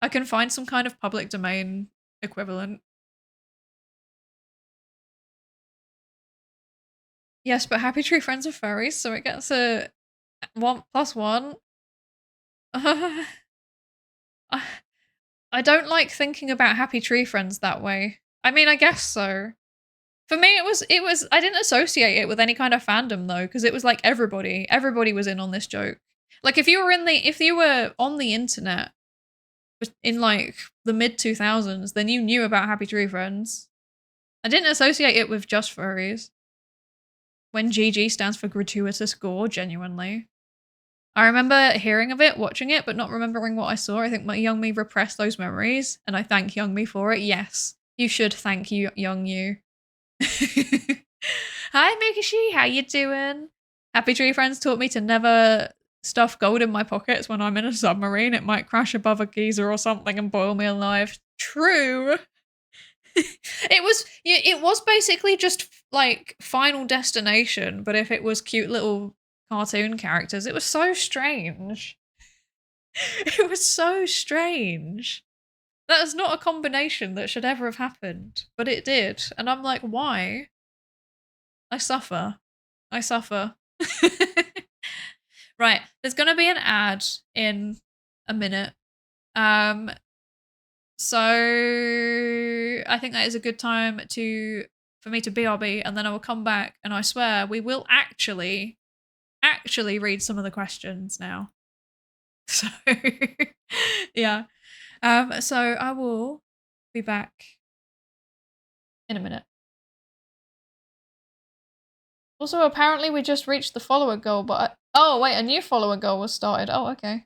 I can find some kind of public domain equivalent. Yes, but Happy Tree Friends are furries, so it gets a 1+1. I don't like thinking about Happy Tree Friends that way. I mean, I guess so. For me, it was, I didn't associate it with any kind of fandom though, because it was like everybody was in on this joke. Like if you were on the internet in like the mid 2000s, then you knew about Happy Tree Friends. I didn't associate it with just furries. When GG stands for gratuitous gore, genuinely. I remember hearing of it, watching it, but not remembering what I saw. I think my young me repressed those memories, and I thank young me for it. Yes, you should thank you, young you. Hi, Mikashi, how you doing? Happy Tree Friends taught me to never stuff gold in my pockets when I'm in a submarine. It might crash above a geyser or something and boil me alive. True. It was basically just like Final Destination, but if it was cute little cartoon characters. It was so strange. It was so strange. That is not a combination that should ever have happened, but it did. And I'm like, why? I suffer. I suffer. Right, there's gonna be an ad in a minute. So I think that is a good time for me to BRB, and then I will come back and I swear we will actually read some of the questions now. So yeah. So I will be back in a minute. Also, apparently we just reached the follower goal, but oh wait, a new follower goal was started. Oh, okay.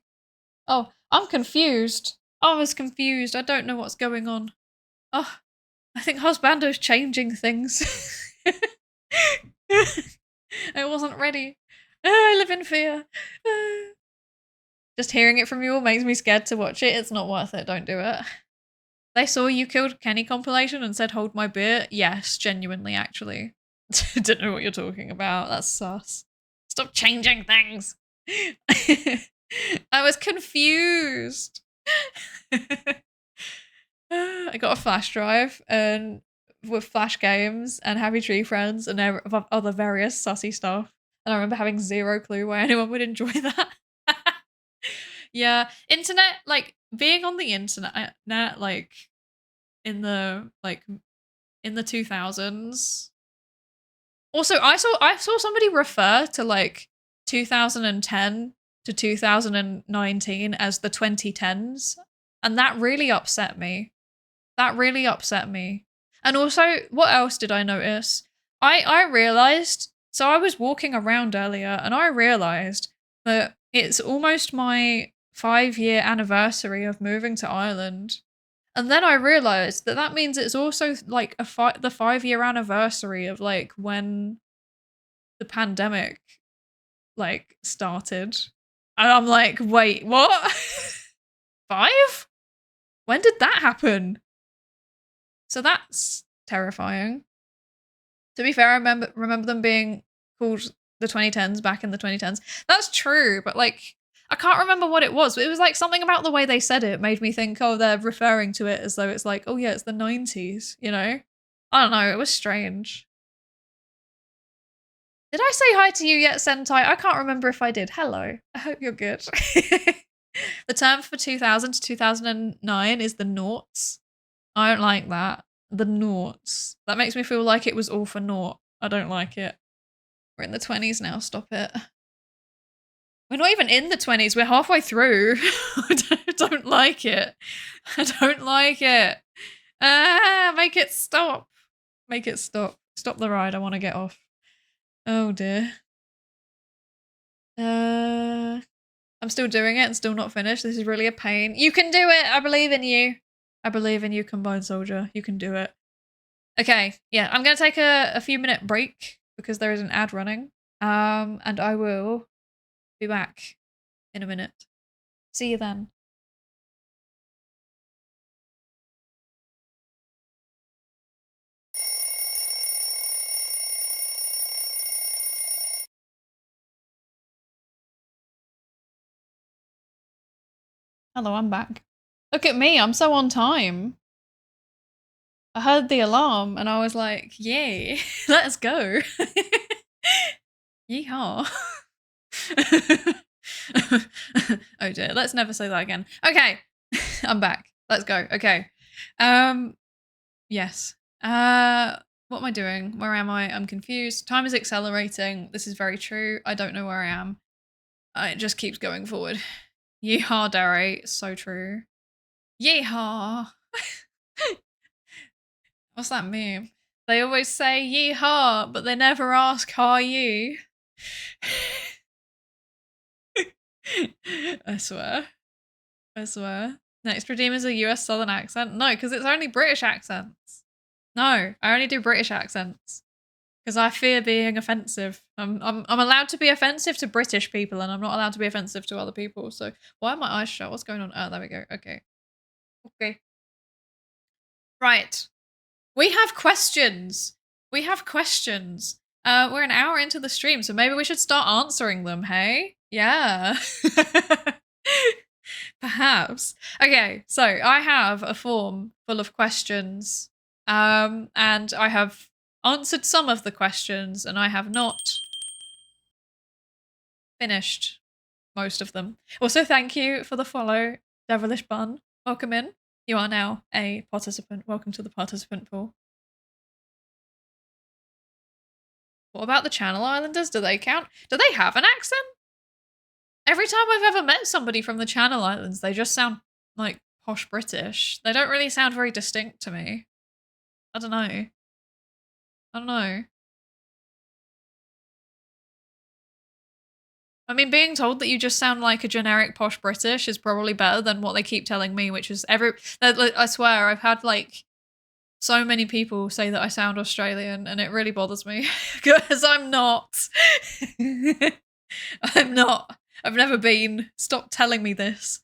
Oh, I'm confused. I was confused. I don't know what's going on. Oh, I think Husbando's changing things. I wasn't ready. I live in fear. Just hearing it from you all makes me scared to watch it. It's not worth it. Don't do it. They saw You Killed Kenny compilation and said, hold my beer. Yes, genuinely, actually. Don't know what you're talking about. That's sus. Stop changing things. I was confused. I got a flash drive and with flash games and Happy Tree Friends and other various sussy stuff. And I remember having zero clue why anyone would enjoy that. Yeah, internet, like being on the internet, like in the 2000s. Also, I saw somebody refer to like 2010 to 2019 as the 2010s, and that really upset me. That really upset me. And also, what else did I notice? I realized, so I was walking around earlier and I realized that it's almost my 5-year anniversary of moving to Ireland. And then I realized that means it's also like the 5-year anniversary of like when the pandemic like started. And I'm like, wait, what? 5? When did that happen? So that's terrifying. To be fair, I remember them being called the 2010s back in the 2010s. That's true, but like I can't remember what it was. It was like something about the way they said it made me think, oh, they're referring to it as though it's like, oh yeah, it's the 90s, you know? I don't know, it was strange. Did I say hi to you yet, Sentai? I can't remember if I did. Hello. I hope you're good. The term for 2000 to 2009 is the noughts. I don't like that. The noughts. That makes me feel like it was all for naught. I don't like it. We're in the 20s now, stop it. We're not even in the 20s, we're halfway through. I don't like it. I don't like it. Make it stop. Make it stop. Stop the ride, I want to get off. Oh dear. I'm still doing it and still not finished. This is really a pain. You can do it, I believe in you. I believe in you, Combined Soldier. You can do it. Okay, yeah, I'm going to take a few minute break because there is an ad running. And I will be back in a minute. See you then. Hello, I'm back. Look at me, I'm so on time. I heard the alarm and I was like, yay, let's go. Yeehaw. Oh dear, let's never say that again. Okay, I'm back. Let's go. Okay. Yes. What am I doing? Where am I? I'm confused. Time is accelerating. This is very true. I don't know where I am. It just keeps going forward. Yeehaw, Dare. So true. Yeehaw. What's that meme? They always say yeehaw, but they never ask how you. I swear. I swear. Next redeem is a US Southern accent. No, because it's only British accents. No, I only do British accents. Because I fear being offensive. I'm allowed to be offensive to British people and I'm not allowed to be offensive to other people. So why are my eyes shut? What's going on? Oh, there we go. Okay. Okay. Right. We have questions. We have questions. We're an hour into the stream, so maybe we should start answering them, hey? Yeah. Perhaps. Okay, so I have a form full of questions. And I have answered some of the questions, and I have not finished most of them. Also, thank you for the follow, Devilish Bun. Welcome in. You are now a participant. Welcome to the participant pool. What about the Channel Islanders? Do they count? Do they have an accent? Every time I've ever met somebody from the Channel Islands, they just sound like posh British. They don't really sound very distinct to me. I don't know. I don't know. I mean, being told that you just sound like a generic posh British is probably better than what they keep telling me, which is I swear, I've had like so many people say that I sound Australian and it really bothers me because I'm not. I'm not. I've never been. Stop telling me this.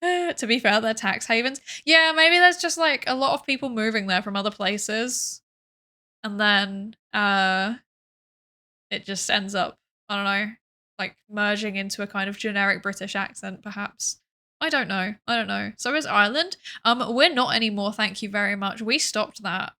To be fair, they're tax havens. Yeah, maybe there's just like a lot of people moving there from other places. And then it just ends up, I don't know, like merging into a kind of generic British accent, perhaps. I don't know. I don't know. So is Ireland. We're not anymore, thank you very much. We stopped that.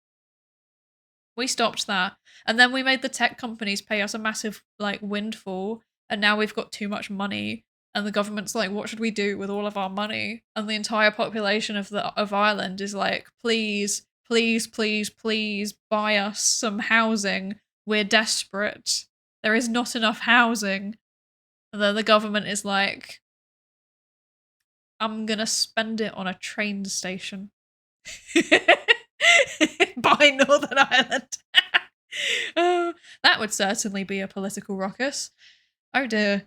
We stopped that. And then we made the tech companies pay us a massive like windfall. And now we've got too much money. And the government's like, what should we do with all of our money? And the entire population of Ireland is like, please, please, please, please buy us some housing. We're desperate. There is not enough housing. And then the government is like, I'm gonna spend it on a train station. By Northern Ireland. Oh, that would certainly be a political ruckus. Oh dear.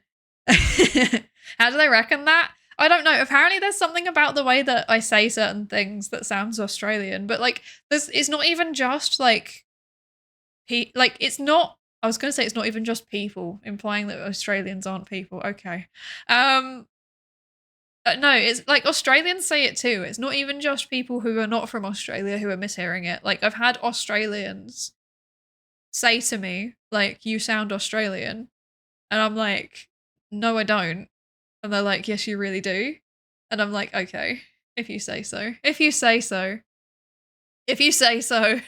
How do they reckon that? I don't know. Apparently there's something about the way that I say certain things that sounds Australian, but like it's not even just like it's not, I was going to say it's not even just people, implying that Australians aren't people. Okay. No, it's like Australians say it too. It's not even just people who are not from Australia who are mishearing it. Like I've had Australians say to me, like, you sound Australian. And I'm like, no, I don't. And they're like, yes, you really do. And I'm like, okay, if you say so. If you say so. If you say so.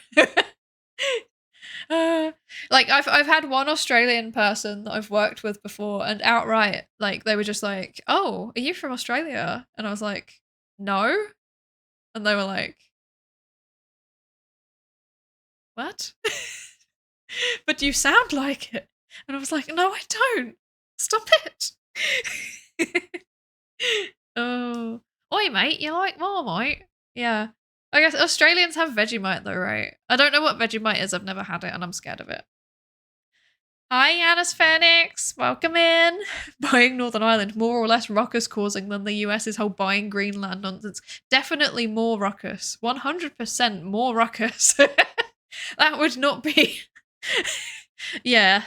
Like I've had one Australian person that I've worked with before, and outright, like they were just like, "Oh, are you from Australia?" And I was like, "No," and they were like, "What?" But you sound like it, and I was like, "No, I don't. Stop it." Oh, oi, mate, you like Marmite? Yeah. I guess Australians have Vegemite though, right? I don't know what Vegemite is. I've never had it, and I'm scared of it. Hi, Yanis Phoenix. Welcome in. Buying Northern Ireland, more or less ruckus causing than the US's whole buying Greenland nonsense. Definitely more ruckus. 100% more ruckus. That would not be. Yeah.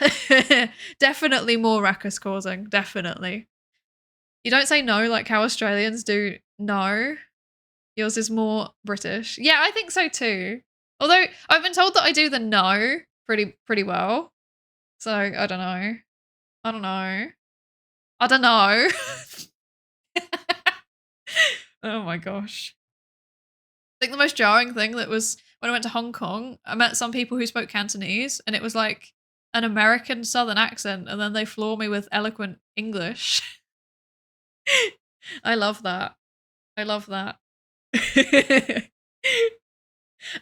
Definitely more ruckus causing. Definitely. You don't say no like how Australians do no. Yours is more British. Yeah, I think so too. Although I've been told that I do the no pretty well. So I don't know. I don't know. I don't know. Oh my gosh. I think the most jarring thing that was when I went to Hong Kong, I met some people who spoke Cantonese and it was like an American Southern accent, and then they floor me with eloquent English. I love that. I love that.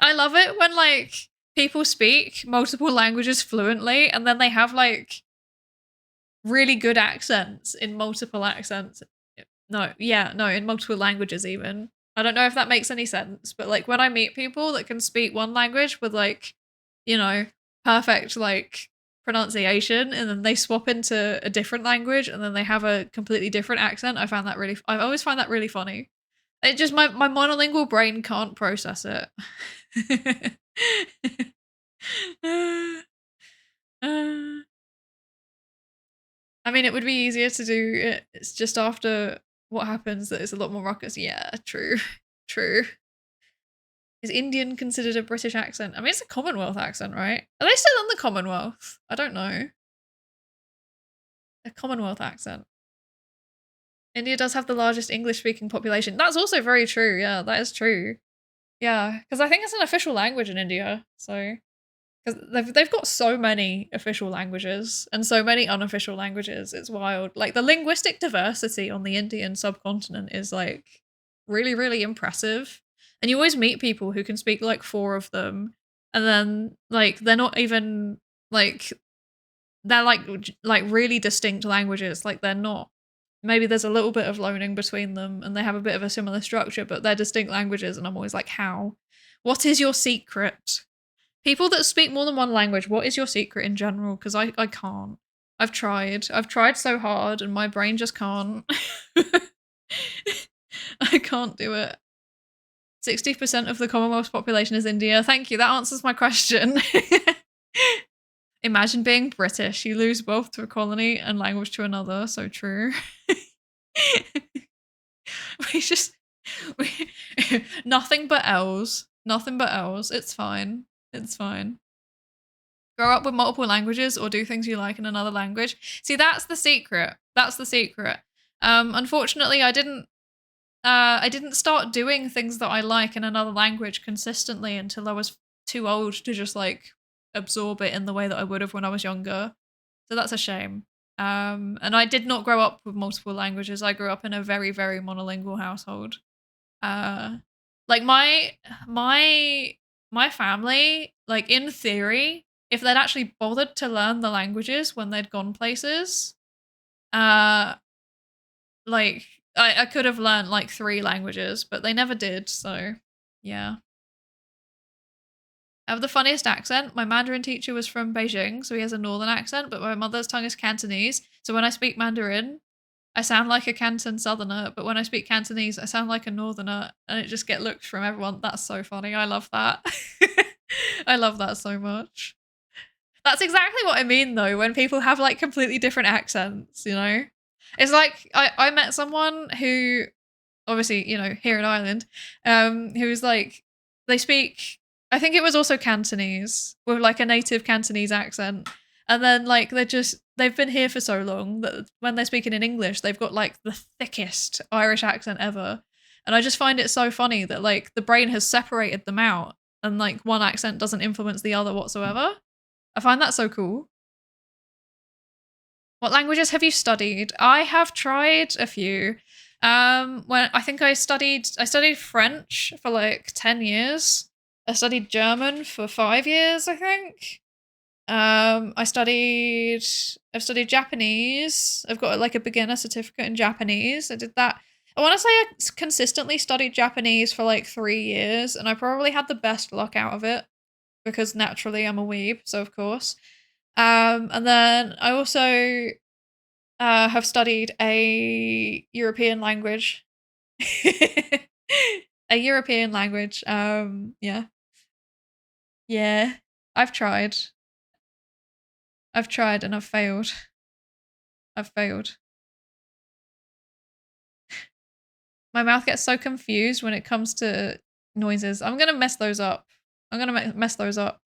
I love it when like people speak multiple languages fluently and then they have like really good accents in multiple accents. No, yeah, no, in multiple languages even. I don't know if that makes any sense, but like when I meet people that can speak one language with like, you know, perfect like pronunciation, and then they swap into a different language and then they have a completely different accent, I always find that really funny. It just my monolingual brain can't process it. I mean, it would be easier to do it. It's just after what happens that it's a lot more ruckus. Yeah, true. True. Is Indian considered a British accent? I mean, it's a Commonwealth accent, right? Are they still in the Commonwealth? I don't know. A Commonwealth accent. India does have the largest English-speaking population. That's also very true. Yeah, that is true. Yeah, because I think it's an official language in India. So, because they've got so many official languages and so many unofficial languages. It's wild. Like the linguistic diversity on the Indian subcontinent is like really, really impressive. And you always meet people who can speak like 4 of them, and then like they're not even like they're like really distinct languages. Like they're not. Maybe there's a little bit of loaning between them, and they have a bit of a similar structure, but they're distinct languages. And I'm always like, how? What is your secret? People that speak more than one language, what is your secret in general? Because I can't. I've tried. I've tried so hard and my brain just can't. I can't do it. 60% of the Commonwealth's population is India. Thank you. That answers my question. Imagine being British. You lose wealth to a colony and language to another. So true. we nothing but L's. Nothing but L's. It's fine. It's fine. Grow up with multiple languages or do things you like in another language. See, that's the secret. That's the secret. Unfortunately, I didn't start doing things that I like in another language consistently until I was too old to just like absorb it in the way that I would have when I was younger. So that's a shame. And I did not grow up with multiple languages. I grew up in a very, very monolingual household. Like my family, like in theory, if they'd actually bothered to learn the languages when they'd gone places, like I could have learned like 3 languages, but they never did. So yeah. I have the funniest accent. My Mandarin teacher was from Beijing, so he has a northern accent, but my mother's tongue is Cantonese. So when I speak Mandarin, I sound like a Canton southerner, but when I speak Cantonese, I sound like a northerner, and it just get looks from everyone. That's so funny. I love that. I love that so much. That's exactly what I mean, though, when people have like completely different accents, you know? It's like I met someone who, obviously, you know, here in Ireland, who was like, they speak, I think it was also Cantonese with like a native Cantonese accent. And then like they've been here for so long that when they're speaking in English, they've got like the thickest Irish accent ever. And I just find it so funny that like the brain has separated them out and like one accent doesn't influence the other whatsoever. I find that so cool. What languages have you studied? I have tried a few. When I think I studied French for like 10 years. I studied German for 5 years, I think. I've studied Japanese. I've got like a beginner certificate in Japanese. I did that. I want to say I consistently studied Japanese for like 3 years, and I probably had the best luck out of it because naturally I'm a weeb, so of course. And then I also have studied a European language. A European language. Yeah. Yeah. I've tried. I've tried and I've failed. I've failed. My mouth gets so confused when it comes to noises. I'm gonna mess those up. I'm gonna mess those up.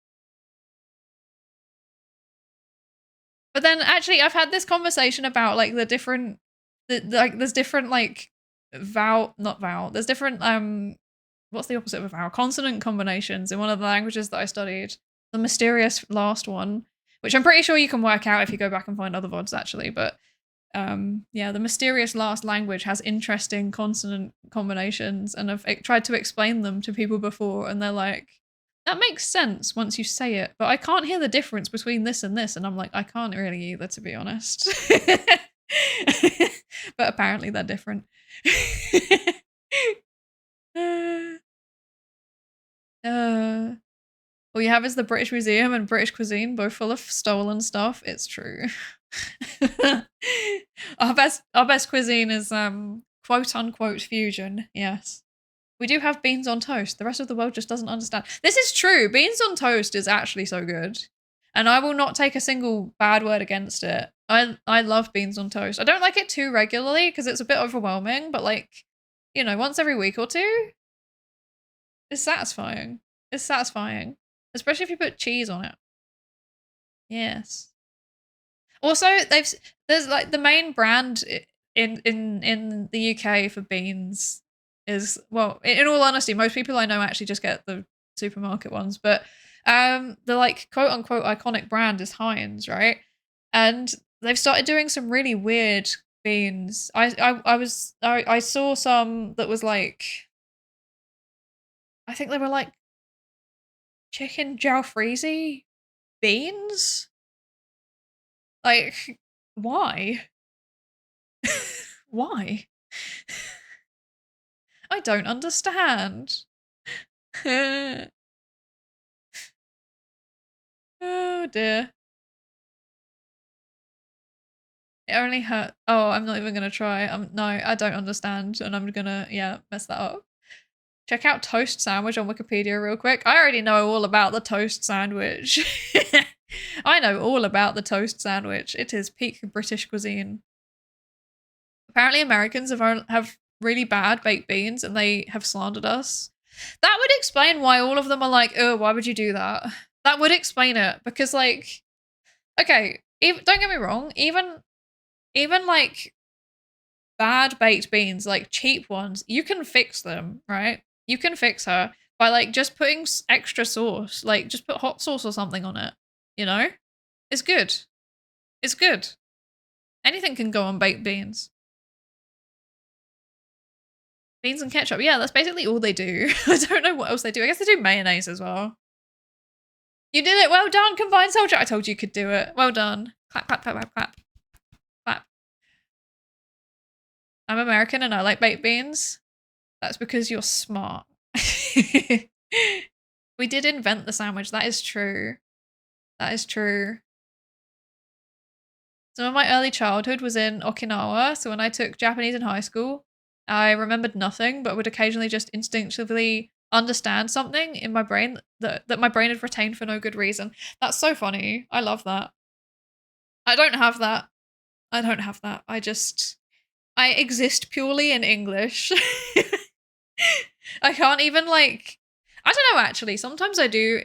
But then actually I've had this conversation about like the different, like there's different like there's different what's the opposite of a vowel? Consonant combinations in one of the languages that I studied. The mysterious last one, which I'm pretty sure you can work out if you go back and find other VODs actually, but yeah, the mysterious last language has interesting consonant combinations, and I've tried to explain them to people before and they're like, that makes sense once you say it, but I can't hear the difference between this and this, and I'm like, I can't really either, to be honest. But apparently they're different. All you have is the British Museum and British cuisine, both full of stolen stuff. It's true. Our best cuisine is quote unquote fusion. Yes. We do have beans on toast. The rest of the world just doesn't understand. This is true. Beans on toast is actually so good. And I will not take a single bad word against it. I love beans on toast. I don't like it too regularly because it's a bit overwhelming, but like, you know, once every week or two, it's satisfying. It's satisfying. Especially if you put cheese on it. Yes. Also, there's like the main brand in the UK for beans is, well, in all honesty, most people I know actually just get the supermarket ones, but the like quote unquote iconic brand is Heinz, right? And they've started doing some really weird beans. I saw some that was like, I think they were like chicken jalfrezi beans. Like, why? Why? I don't understand. Oh dear. It only hurt. Oh, I'm not even gonna try. No, I don't understand, and I'm gonna, yeah, mess that up. Check out toast sandwich on Wikipedia real quick. I already know all about the toast sandwich. I know all about the toast sandwich. It is peak British cuisine. Apparently Americans have really bad baked beans and they have slandered us. That would explain why all of them are like, oh, why would you do that? That would explain it, because like, okay, don't get me wrong, even like bad baked beans, like cheap ones, you can fix them, right? You can fix her by like just putting extra sauce, like just put hot sauce or something on it, you know? It's good. It's good. Anything can go on baked beans. Beans and ketchup. Yeah, that's basically all they do. I don't know what else they do. I guess they do mayonnaise as well. You did it. Well done, Combined Soldier. I told you could do it. Well done. Clap, clap, clap, clap, clap. Clap. I'm American and I like baked beans. That's because you're smart. We did invent the sandwich. That is true. That is true. Some of my early childhood was in Okinawa, so when I took Japanese in high school, I remembered nothing, but would occasionally just instinctively understand something in my brain that my brain had retained for no good reason. That's so funny. I love that. I don't have that. I don't have that. I exist purely in English. I can't even like, I don't know actually. Sometimes I do.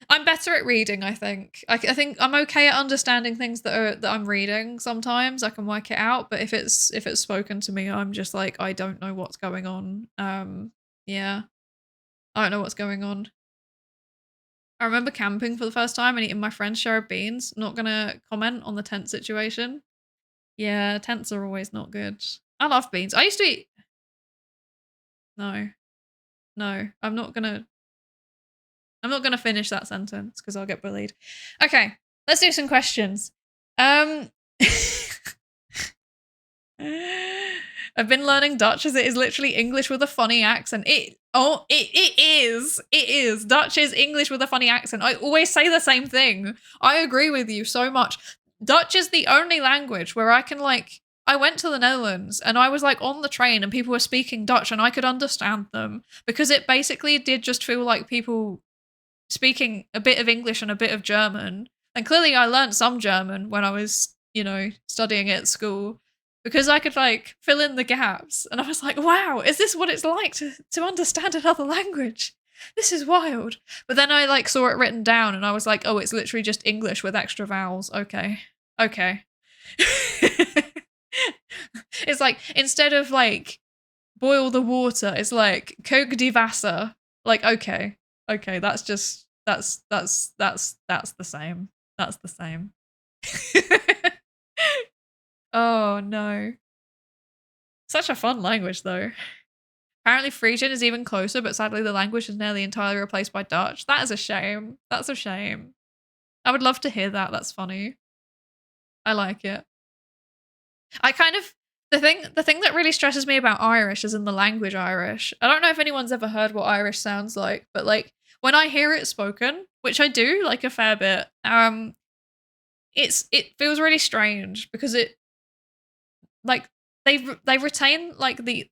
I'm better at reading, I think. I think I'm okay at understanding things that I'm reading. Sometimes I can work it out, but if it's spoken to me, I'm just like, I don't know what's going on. Yeah. I don't know what's going on. I remember camping for the first time and eating my friend's share of beans. Not gonna comment on the tent situation. Yeah, tents are always not good. I love beans. I used to eat. No, no, I'm not gonna finish that sentence because I'll get bullied. Okay, let's do some questions. I've been learning Dutch as it is literally English with a funny accent. It is. Dutch is English with a funny accent. I always say the same thing. I agree with you so much. Dutch is the only language where I can like, I went to the Netherlands and I was like on the train and people were speaking Dutch and I could understand them because it basically did just feel like people speaking a bit of English and a bit of German. And clearly I learned some German when I was, you know, studying at school because I could like fill in the gaps. And I was like, wow, is this what it's like to understand another language? This is wild. But then I like saw it written down and I was like, oh, it's literally just English with extra vowels. Okay. It's like, instead of like boil the water, it's like kook die Wasser. Like, okay, that's the same. That's the same. Oh no. Such a fun language though. Apparently Frisian is even closer, but sadly the language is nearly entirely replaced by Dutch. That is a shame. That's a shame. I would love to hear that. That's funny. I like it. I kind of, the thing that really stresses me about Irish is in the language Irish. I don't know if anyone's ever heard what Irish sounds like, but like when I hear it spoken, which I do like a fair bit, it feels really strange because it like they retain like the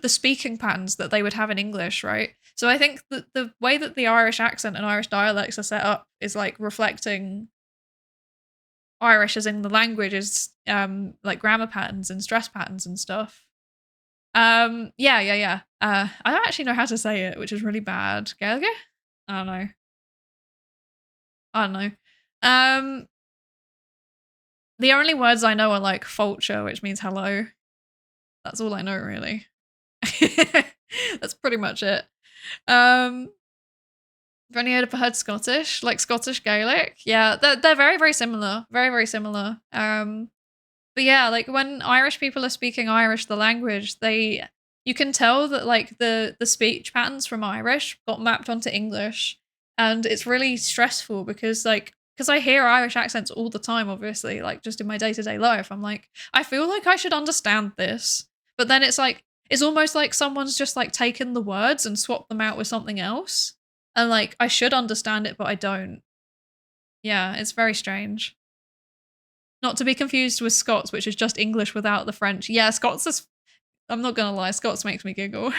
speaking patterns that they would have in English, right? So I think that the way that the Irish accent and Irish dialects are set up is like reflecting Irish as in the language is like grammar patterns and stress patterns and stuff. Yeah. I don't actually know how to say it, which is really bad. Gaeilge? I don't know. The only words I know are like fulture, which means hello. That's all I know really. That's pretty much it. Have any heard Scottish? Like Scottish Gaelic? Yeah, they're very, very similar. Very, very similar. But yeah, like when Irish people are speaking Irish, the language, you can tell that like the speech patterns from Irish got mapped onto English. And it's really stressful because I hear Irish accents all the time, obviously, like just in my day-to-day life. I'm like, I feel like I should understand this. But then it's like, it's almost like someone's just like taken the words and swapped them out with something else. And like, I should understand it, but I don't. Yeah, it's very strange. Not to be confused with Scots, which is just English without the French. Yeah, Scots is, I'm not gonna lie, Scots makes me giggle.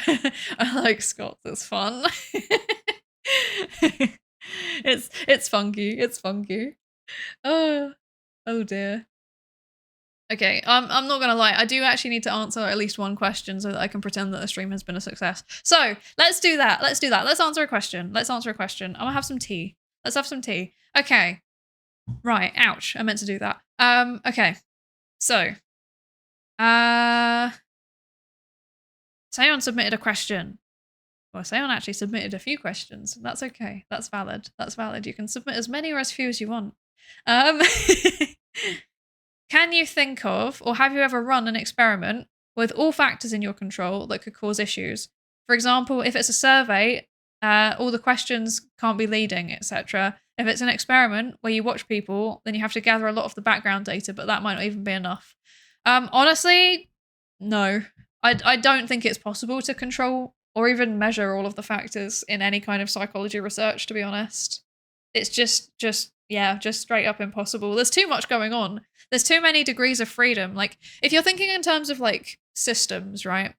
I like Scots, it's fun. It's funky. Oh dear. Okay, I'm not gonna lie, I do actually need to answer at least one question so that I can pretend that the stream has been a success. So let's do that. Let's answer a question. I'm gonna have some tea. Let's have some tea. Okay. Right, ouch. I meant to do that. Okay. So Seon submitted a question. Well, Seon actually submitted a few questions. That's okay. That's valid. You can submit as many or as few as you want. Can you think of, or have you ever run an experiment with all factors in your control that could cause issues? For example, if it's a survey, all the questions can't be leading, etc. If it's an experiment where you watch people, then you have to gather a lot of the background data, but that might not even be enough. Honestly, no. I don't think it's possible to control or even measure all of the factors in any kind of psychology research, to be honest. It's just yeah, just straight up impossible. There's too much going on. There's too many degrees of freedom. Like, if you're thinking in terms of like systems, right?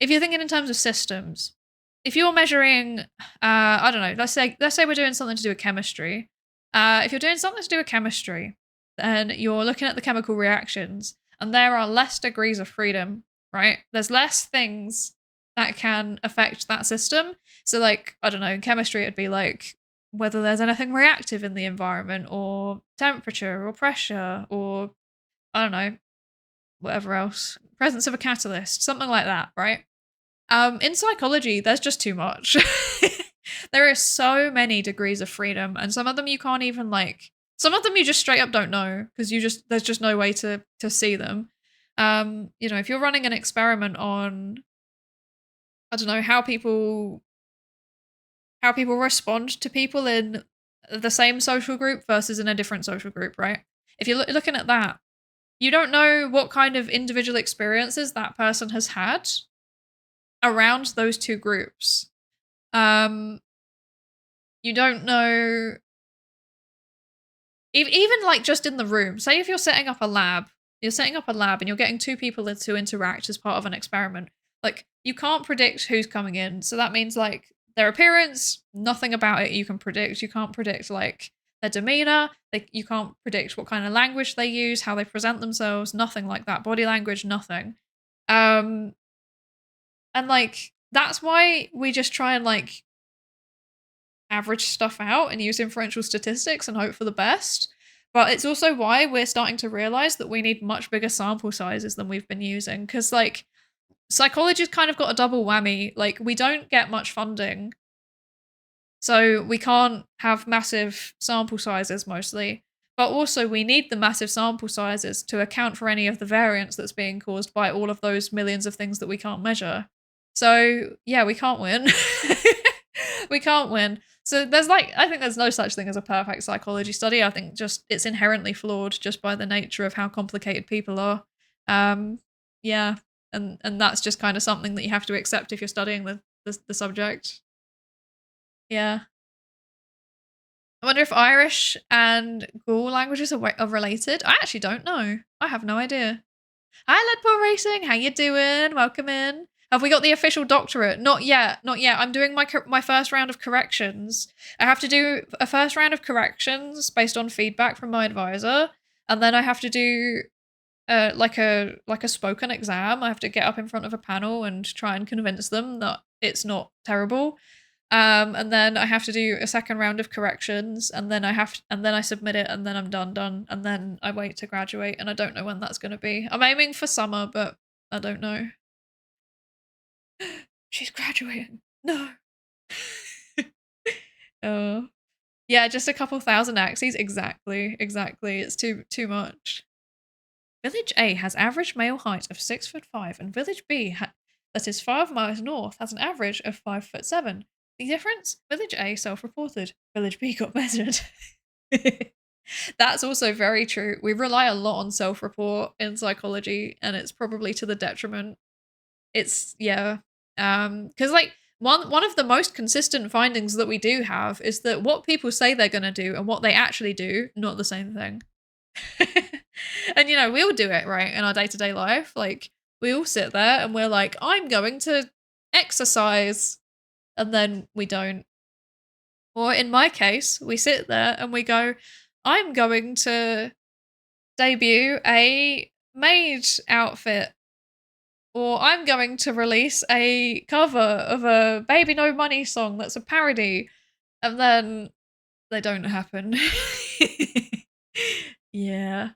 If you're thinking in terms of systems, if you're measuring, I don't know, let's say we're doing something to do with chemistry. If you're doing something to do with chemistry, then you're looking at the chemical reactions, and there are less degrees of freedom, right? There's less things that can affect that system. So, like, I don't know, in chemistry, it'd be like whether there's anything reactive in the environment, or temperature, or pressure, or I don't know, whatever else, presence of a catalyst, something like that, right? In psychology, there's just too much. There are so many degrees of freedom, and some of them you can't even like. Some of them you just straight up don't know because there's just no way to see them. You know, if you're running an experiment on, I don't know, how people respond to people in the same social group versus in a different social group, right? If you're looking at that, you don't know what kind of individual experiences that person has had around those two groups. You don't know, even like just in the room. Say if you're setting up a lab and you're getting two people to interact as part of an experiment. Like, you can't predict who's coming in. So that means like their appearance, nothing about it you can predict. You can't predict like their demeanor. You can't predict what kind of language they use, how they present themselves, nothing like that. Body language, nothing. And like, that's why we just try and like average stuff out and use inferential statistics and hope for the best. But it's also why we're starting to realize that we need much bigger sample sizes than we've been using. Because like, psychology's kind of got a double whammy. Like, we don't get much funding, so we can't have massive sample sizes mostly. But also we need the massive sample sizes to account for any of the variance that's being caused by all of those millions of things that we can't measure. So yeah, we can't win. We can't win. So there's like, I think there's no such thing as a perfect psychology study. I think just it's inherently flawed just by the nature of how complicated people are. Yeah, and that's just kind of something that you have to accept if you're studying the subject. Yeah. I wonder if Irish and Gaul languages are related. I actually don't know. I have no idea. Hi, Leadpool Racing. How you doing? Welcome in. Have we got the official doctorate? Not yet. Not yet. I'm doing my first round of corrections. I have to do a first round of corrections based on feedback from my advisor, and then I have to do like a spoken exam. I have to get up in front of a panel and try and convince them that it's not terrible. And then I have to do a second round of corrections, and then I submit it, and then I'm done, and then I wait to graduate, and I don't know when that's going to be. I'm aiming for summer, but I don't know. She's graduating. No. Oh. Yeah, just a couple thousand axes. Exactly. It's too much. Village A has average male height of 6'5", and Village B, that is 5 miles north, has an average of 5'7". The difference? Village A self-reported. Village B got measured. That's also very true. We rely a lot on self-report in psychology, and it's probably to the detriment. It's, yeah. Because like one of the most consistent findings that we do have is that what people say they're gonna do and what they actually do, not the same thing. And you know, we all do it, right, in our day-to-day life. Like, we all sit there and we're like, I'm going to exercise, and then we don't. Or in my case, we sit there and we go, I'm going to debut a maid outfit, or I'm going to release a cover of a Baby No Money song that's a parody, and then they don't happen. Yeah.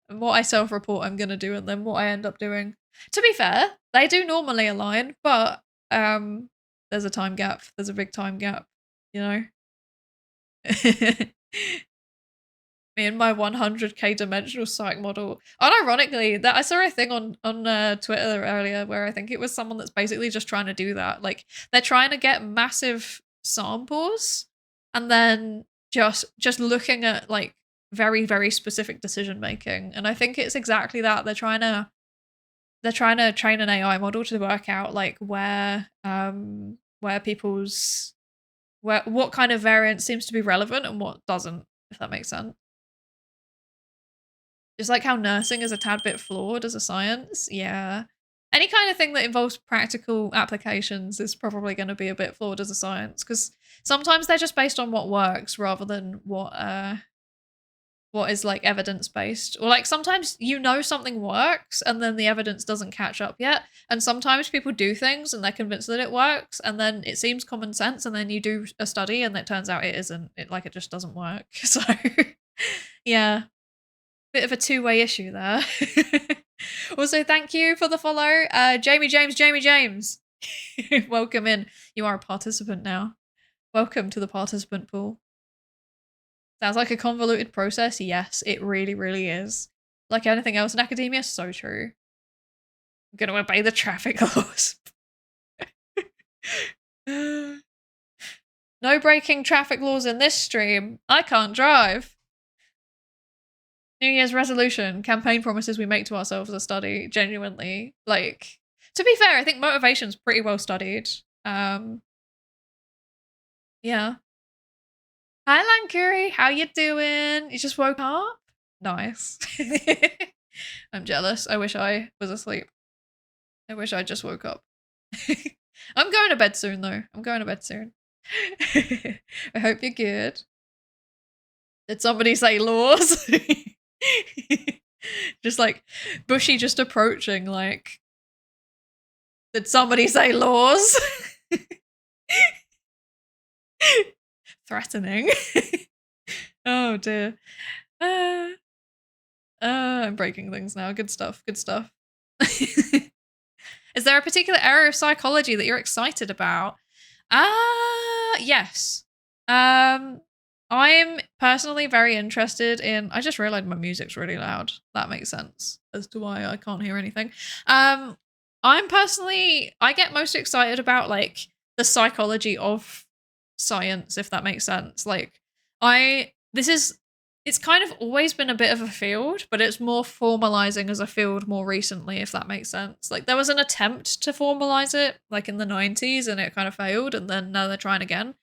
What I self-report I'm gonna do, and then what I end up doing. To be fair, they do normally align, but there's a time gap. There's a big time gap, you know? Me and my 100k dimensional psych model. Unironically, that I saw a thing on Twitter earlier where I think it was someone that's basically just trying to do that. Like, they're trying to get massive samples and then just looking at like very, very specific decision making. And I think it's exactly that. They're trying to train an AI model to work out like where people's what kind of variance seems to be relevant and what doesn't, if that makes sense. Just like how nursing is a tad bit flawed as a science. Yeah. Any kind of thing that involves practical applications is probably going to be a bit flawed as a science, because sometimes they're just based on what works rather than what is like evidence based, or like sometimes something works and then the evidence doesn't catch up yet, and sometimes people do things and they're convinced that it works and then it seems common sense and then you do a study and it turns out it isn't, it just doesn't work. So yeah, bit of a two-way issue there. Also, thank you for the follow, Jamie James. Welcome in. You are a participant now. Welcome to the participant pool. Sounds like a convoluted process. Yes, it really, really is. Like anything else in academia, so true. I'm gonna obey the traffic laws. No breaking traffic laws in this stream. I can't drive. New Year's resolution, campaign promises we make to ourselves as a study, genuinely. Like, to be fair, I think motivation's pretty well studied. Yeah. Hi, Lankuri. How you doing? You just woke up? Nice. I'm jealous. I wish I was asleep. I wish I just woke up. I'm going to bed soon, though. I'm going to bed soon. I hope you're good. Did somebody say laws? Just like Bushy just approaching, like, did somebody say laws? Threatening. Oh dear. I'm breaking things now. Good stuff. Good stuff. Is there a particular area of psychology that you're excited about? Yes. I'm personally very interested in, I just realized my music's really loud. That makes sense as to why I can't hear anything. I get most excited about like the psychology of science, if that makes sense. Like it's kind of always been a bit of a field, but it's more formalizing as a field more recently, if that makes sense. Like there was an attempt to formalize it like in the 90s and it kind of failed, and then now they're trying again.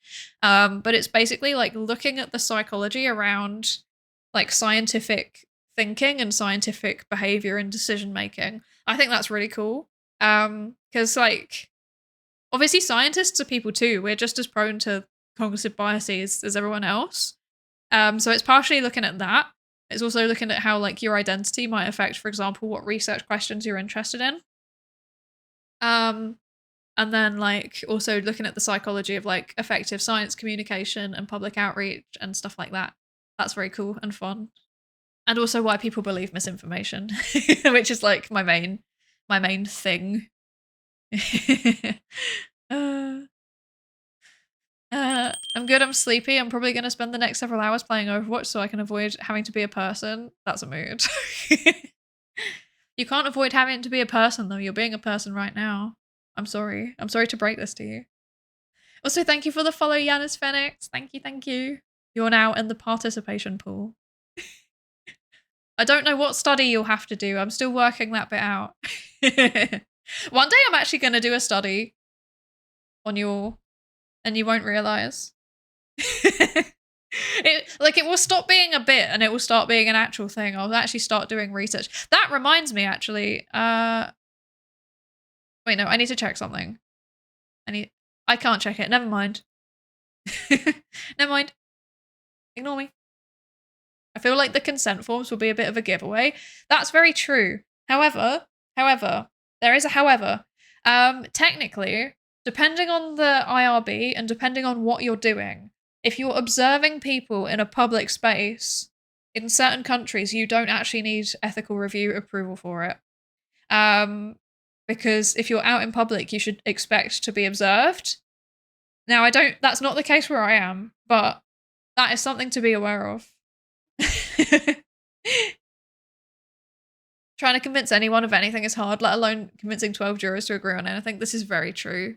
But it's basically like looking at the psychology around like scientific thinking and scientific behavior and decision making. I think that's really cool. Because like obviously scientists are people too. We're just as prone to cognitive biases as everyone else. So it's partially looking at that. It's also looking at how like your identity might affect, for example, what research questions you're interested in. And then like also looking at the psychology of like effective science communication and public outreach and stuff like that. That's very cool and fun. And also why people believe misinformation, which is like my main thing. I'm good, I'm sleepy. I'm probably going to spend the next several hours playing Overwatch so I can avoid having to be a person. That's a mood. You can't avoid having to be a person, though. You're being a person right now. I'm sorry. I'm sorry to break this to you. Also, thank you for the follow, Yanis Phoenix. Thank you, thank you. You're now in the participation pool. I don't know what study you'll have to do. I'm still working that bit out. One day I'm actually going to do a study on your... and you won't realize. It will stop being a bit and it will start being an actual thing. I'll actually start doing research. That reminds me, actually. Wait, no, I need to check something. I can't check it. Never mind. Never mind. Ignore me. I feel like the consent forms will be a bit of a giveaway. That's very true. However, there is a however. Technically, depending on the IRB and depending on what you're doing, if you're observing people in a public space, in certain countries, you don't actually need ethical review approval for it. Because if you're out in public, you should expect to be observed. Now, that's not the case where I am, but that is something to be aware of. Trying to convince anyone of anything is hard, let alone convincing 12 jurors to agree on anything. This is very true.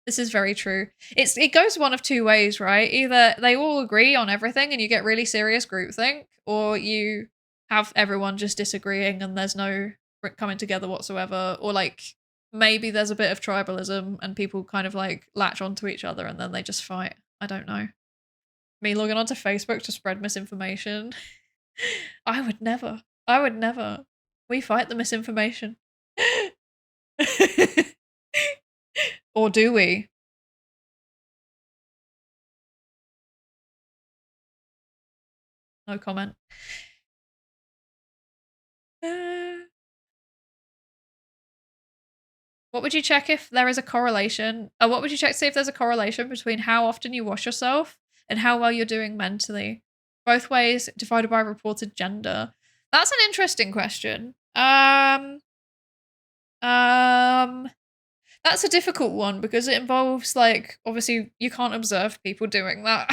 This is very true. It goes one of two ways, right? Either they all agree on everything and you get really serious groupthink, or you have everyone just disagreeing and there's no coming together whatsoever, or like maybe there's a bit of tribalism and people kind of like latch onto each other and then they just fight. I don't know. Me logging onto Facebook to spread misinformation. I would never. I would never. We fight the misinformation. Or do we? No comment. What would you check if there is a correlation? What would you check to see if there's a correlation between how often you wash yourself and how well you're doing mentally? Both ways divided by reported gender. That's an interesting question. That's a difficult one because it involves, like, obviously you can't observe people doing that.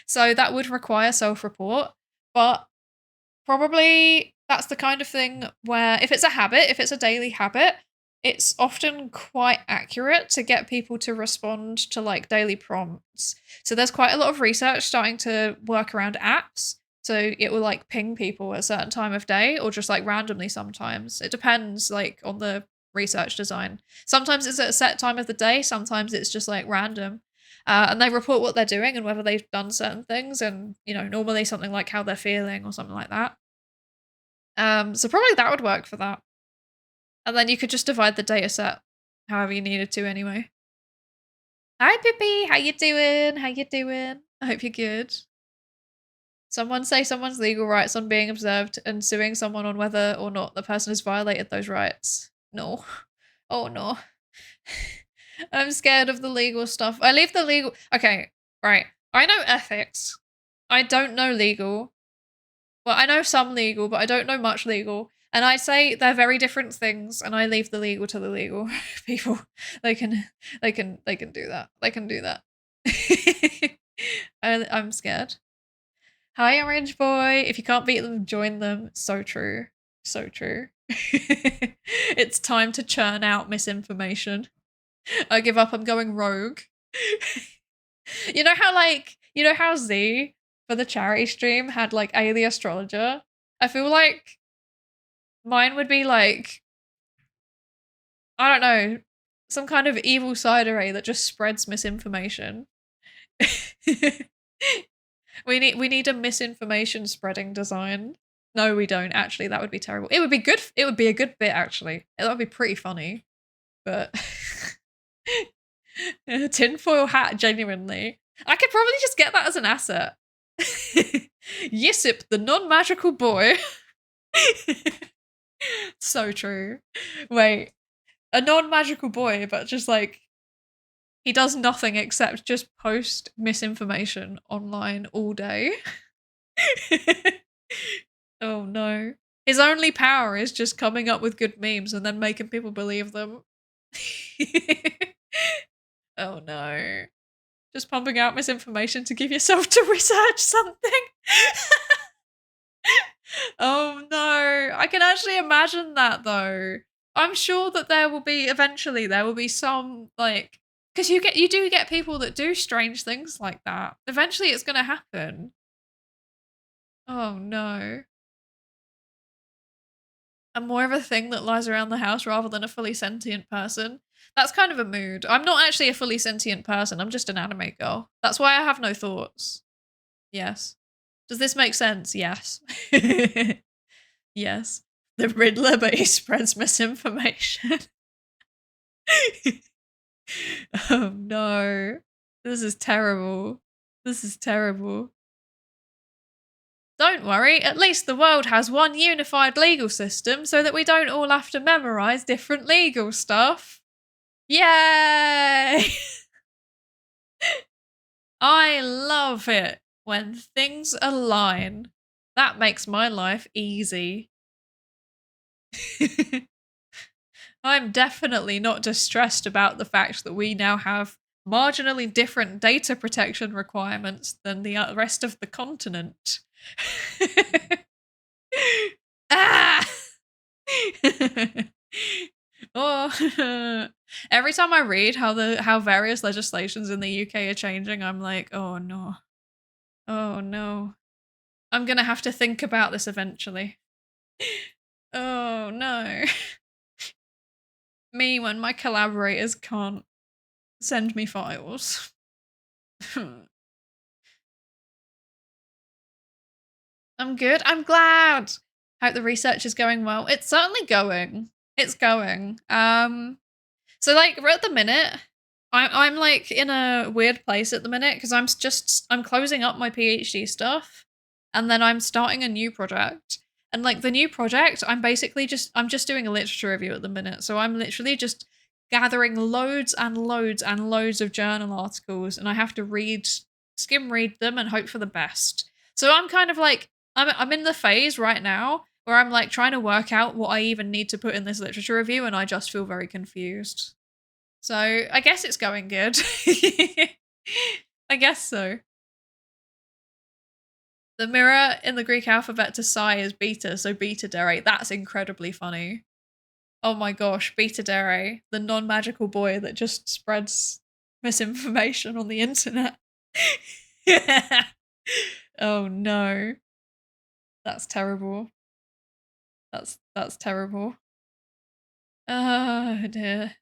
So that would require self-report, but probably that's the kind of thing where if it's a habit, if it's a daily habit, it's often quite accurate to get people to respond to like daily prompts. So there's quite a lot of research starting to work around apps. So it will like ping people at a certain time of day or just like randomly sometimes. It depends like on the research design. Sometimes it's at a set time of the day. Sometimes it's just like random. And they report what they're doing and whether they've done certain things and, you know, normally something like how they're feeling or something like that. So probably that would work for that. And then you could just divide the data set however you needed to anyway. Hi, Pippi. How you doing? How you doing? I hope you're good. Someone say someone's legal rights on being observed and suing someone on whether or not the person has violated those rights. No. Oh, no. I'm scared of the legal stuff. I leave the legal... Okay, right. I know ethics. I don't know legal. Well, I know some legal, but I don't know much legal. And I say they're very different things, and I leave the legal to the legal people. They can do that. They can do that. I'm scared. Hi, Orange Boy. If you can't beat them, join them. So true. So true. It's time to churn out misinformation. I give up. I'm going rogue. You know how Z for the charity stream had like A the astrologer? I feel like mine would be like, I don't know, some kind of evil Psydere that just spreads misinformation. We need a misinformation spreading design. No, we don't actually. That would be terrible. It would be good. It would be a good bit actually. That would be pretty funny. But tinfoil hat, genuinely. I could probably just get that as an asset. Yisip, the non-magical boy. So true. Wait, a non-magical boy, but just like he does nothing except just post misinformation online all day. Oh no. His only power is just coming up with good memes and then making people believe them. Oh no. Just pumping out misinformation to give yourself to research something. Oh no. I can actually imagine that though. I'm sure that there will be some like, because you do get people that do strange things like that. Eventually it's gonna happen. Oh no. I'm more of a thing that lies around the house rather than a fully sentient person. That's kind of a mood. I'm not actually a fully sentient person. I'm just an anime girl. That's why I have no thoughts. Yes. Does this make sense? Yes. Yes. The Riddler, but he spreads misinformation. Oh no. This is terrible. This is terrible. Don't worry, at least the world has one unified legal system so that we don't all have to memorize different legal stuff. Yay! I love it when things align. That makes my life easy. I'm definitely not distressed about the fact that we now have marginally different data protection requirements than the rest of the continent. Ah! Oh, every time I read how various legislations in the UK are changing, I'm like, oh no. Oh no. I'm gonna have to think about this eventually. Oh no. Me when my collaborators can't send me files. I'm good. I'm glad. Hope the research is going well. It's certainly going. It's going. So like we're at the minute, I'm like in a weird place at the minute because I'm closing up my PhD stuff, and then I'm starting a new project. And like the new project, I'm just doing a literature review at the minute. So I'm literally just gathering loads and loads and loads of journal articles, and I have to skim read them and hope for the best. So I'm kind of like I'm in the phase right now where I'm like trying to work out what I even need to put in this literature review, and I just feel very confused. So I guess it's going good. I guess so. The mirror in the Greek alphabet to psi is beta, so Bcalm. That's incredibly funny. Oh my gosh, Bcalm, the non-magical boy that just spreads misinformation on the internet. Oh no. That's terrible. That's terrible. Oh dear.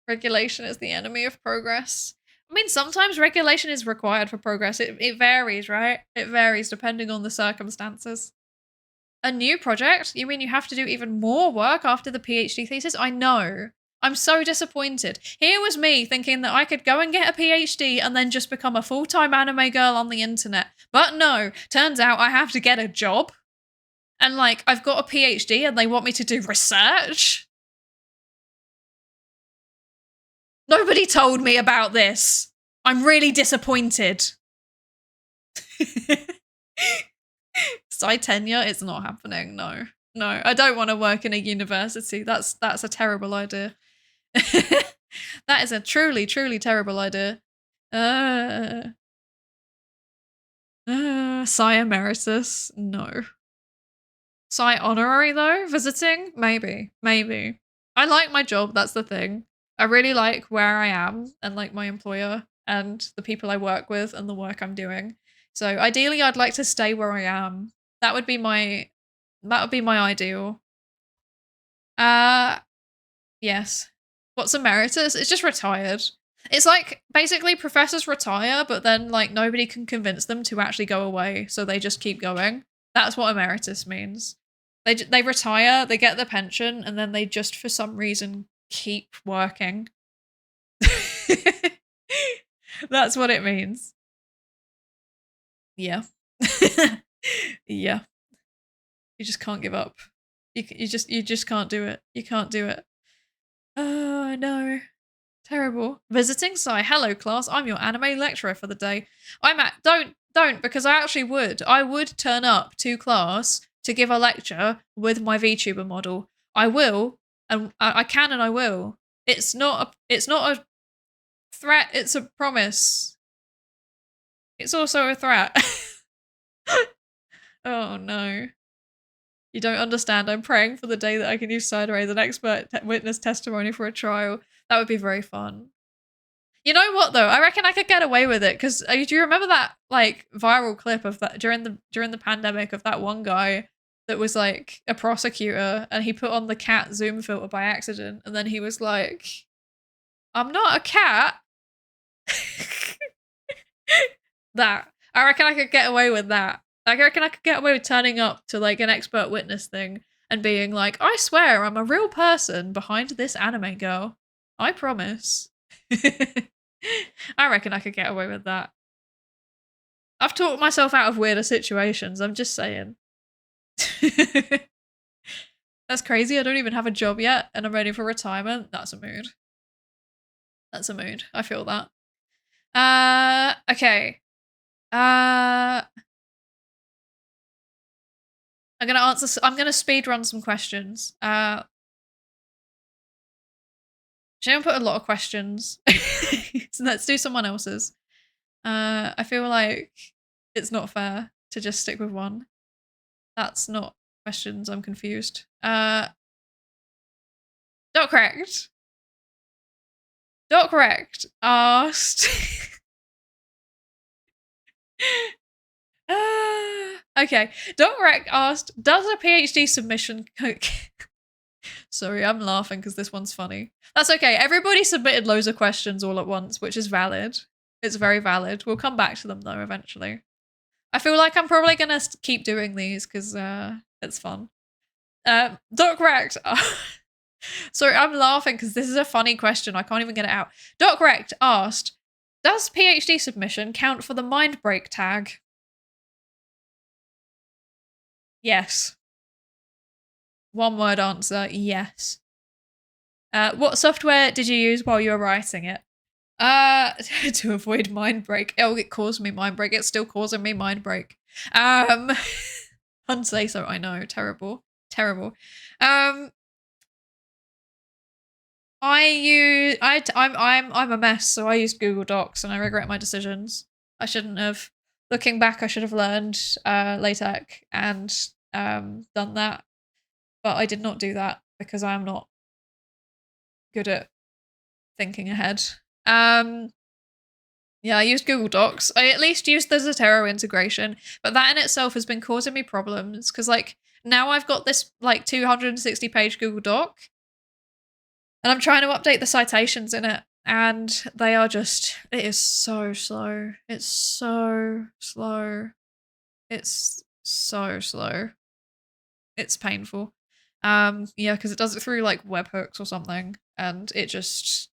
Regulation is the enemy of progress. I mean, sometimes regulation is required for progress. It varies, right? It varies depending on the circumstances. A new project? You mean you have to do even more work after the PhD thesis? I know. I'm so disappointed. Here was me thinking that I could go and get a PhD and then just become a full-time anime girl on the internet. But no, turns out I have to get a job. And like, I've got a PhD and they want me to do research. Nobody told me about this. I'm really disappointed. Side tenure, it's not happening. No, I don't want to work in a university. That's a terrible idea. That is a truly, truly terrible idea. Psi emeritus, no. Psi honorary though, visiting, maybe. I like my job. That's the thing. I really like where I am and like my employer and the people I work with and the work I'm doing. So ideally, I'd like to stay where I am. That would be my ideal. Yes. What's emeritus? It's just retired. It's like basically professors retire, but then like nobody can convince them to actually go away, so they just keep going. That's what emeritus means. They retire, they get the pension, and then they just for some reason keep working. That's what it means. Yeah. Yeah. You just can't give up. You just can't do it. You can't do it. Oh no. Terrible. Visiting Psy. Hello class. I'm your anime lecturer for the day. Don't because I actually would. I would turn up to class to give a lecture with my VTuber model. I will, and I can, and I will. It's not a threat. It's a promise. It's also a threat. Oh no. You don't understand. I'm praying for the day that I can use Psydere as an expert witness testimony for a trial. That would be very fun. You know what though? I reckon I could get away with it because do you remember that like viral clip of that during the pandemic of that one guy that was like a prosecutor and he put on the cat zoom filter by accident and then he was like, "I'm not a cat." That I reckon I could get away with that. I reckon I could get away with turning up to like an expert witness thing and being like, "I swear I'm a real person behind this anime girl. I promise." I reckon I could get away with that. I've talked myself out of weirder situations, I'm just saying. That's crazy, I don't even have a job yet and I'm ready for retirement. That's a mood. That's a mood, I feel that. Okay. I'm gonna speed run some questions. Sharon put a lot of questions. So let's do someone else's. I feel like it's not fair to just stick with one. That's not questions, I'm confused. Not correct. Not correct. Asked. Okay. Not correct asked, does a PhD submission Sorry, I'm laughing because this one's funny. That's okay. Everybody submitted loads of questions all at once, which is valid. It's very valid. We'll come back to them though eventually. I feel like I'm probably gonna keep doing these because it's fun. Doc Rect. Sorry, I'm laughing because this is a funny question. I can't even get it out. Doc Rect asked, does PhD submission count for the mind break tag? Yes. One word answer, yes. What software did you use while you were writing it? To avoid mind break. Oh, it caused me mind break. It's still causing me mind break. Unsay so, I know. Terrible. Terrible. I'm a mess, so I used Google Docs and I regret my decisions. I shouldn't have. Looking back, I should have learned LaTeX and done that. But I did not do that because I am not good at thinking ahead. Yeah, I used Google Docs. I at least used the Zatsudan integration, but that in itself has been causing me problems because like now I've got this like 260-page Google Doc and I'm trying to update the citations in it and they are just, it is so slow. It's so slow. It's so slow. It's painful. Yeah, because it does it through like webhooks or something and it just,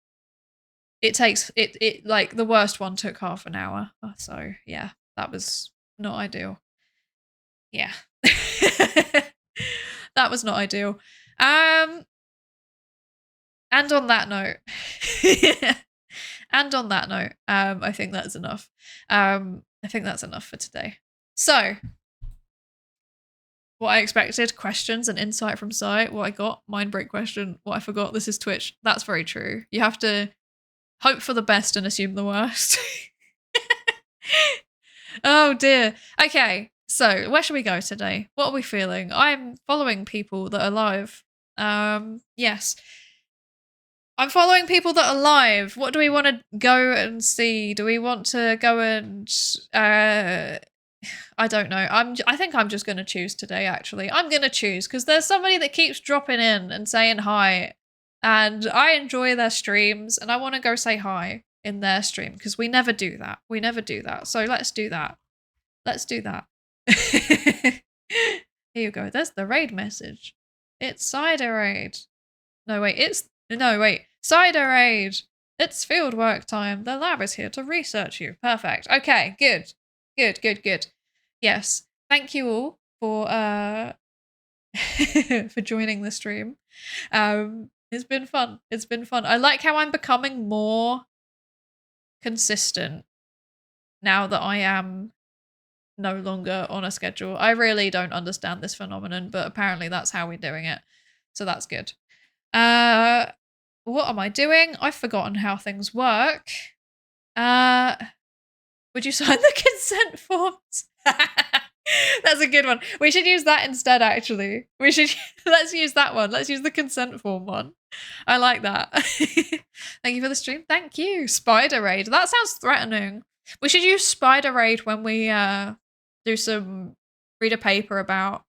it takes it like the worst one took half an hour. So yeah, that was not ideal. Yeah. That was not ideal. And on that note, I think that's enough. I think that's enough for today. So what I expected, questions and insight from Psy. What I got, mind break question. What I forgot, this is Twitch. That's very true. You have to hope for the best and assume the worst. Oh dear. Okay, so where should we go today? What are we feeling? I'm following people that are live. Yes. I'm following people that are live. What do we want to go and see? Do we want to go and I don't know. I think I'm just going to choose today, actually. I'm going to choose because there's somebody that keeps dropping in and saying hi. And I enjoy their streams and I want to go say hi in their stream because we never do that. We never do that. So let's do that. Let's do that. Here you go. There's the raid message. It's Psydere raid. No, wait. Psydere raid. It's fieldwork time. The lab is here to research you. Perfect. Okay, good. Good. Yes. Thank you all for for joining the stream. It's been fun. It's been fun. I like how I'm becoming more consistent now that I am no longer on a schedule. I really don't understand this phenomenon, but apparently that's how we're doing it. So that's good. What am I doing? I've forgotten how things work. Would you sign the consent forms? That's a good one. We should use that instead, actually. Let's use that one. Let's use the consent form one. I like that. Thank you for the stream. Thank you. Spider raid. That sounds threatening. We should use spider raid when we read a paper about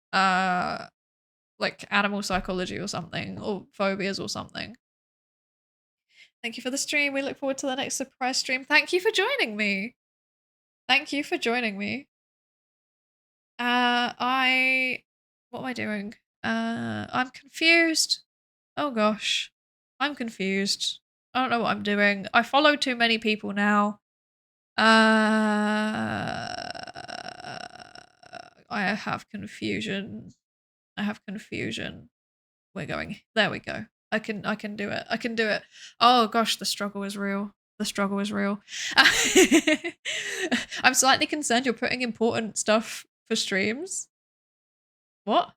like animal psychology or something, or phobias or something. Thank you for the stream. We look forward to the next surprise stream. Thank you for joining me. Thank you for joining me. What am I doing? I'm confused. Oh gosh. I'm confused. I don't know what I'm doing. I follow too many people now. I have confusion. We're going. There we go. I can do it. I can do it. Oh gosh, the struggle is real. The struggle is real. I'm slightly concerned you're putting important stuff for streams. What?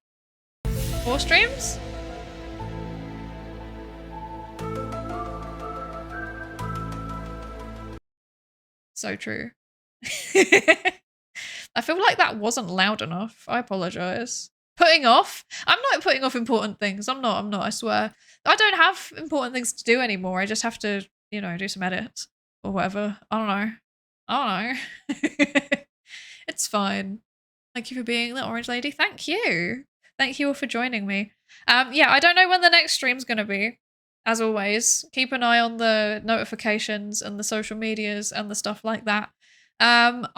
For streams? So true. I feel like that wasn't loud enough. I apologize. Putting off? I'm not putting off important things. I'm not, I swear. I don't have important things to do anymore. I just have to, you know, do some edits or whatever. I don't know. It's fine. Thank you for being the orange lady. Thank you. Thank you all for joining me. Yeah, I don't know when the next stream's going to be. As always, keep an eye on the notifications and the social medias and the stuff like that. I've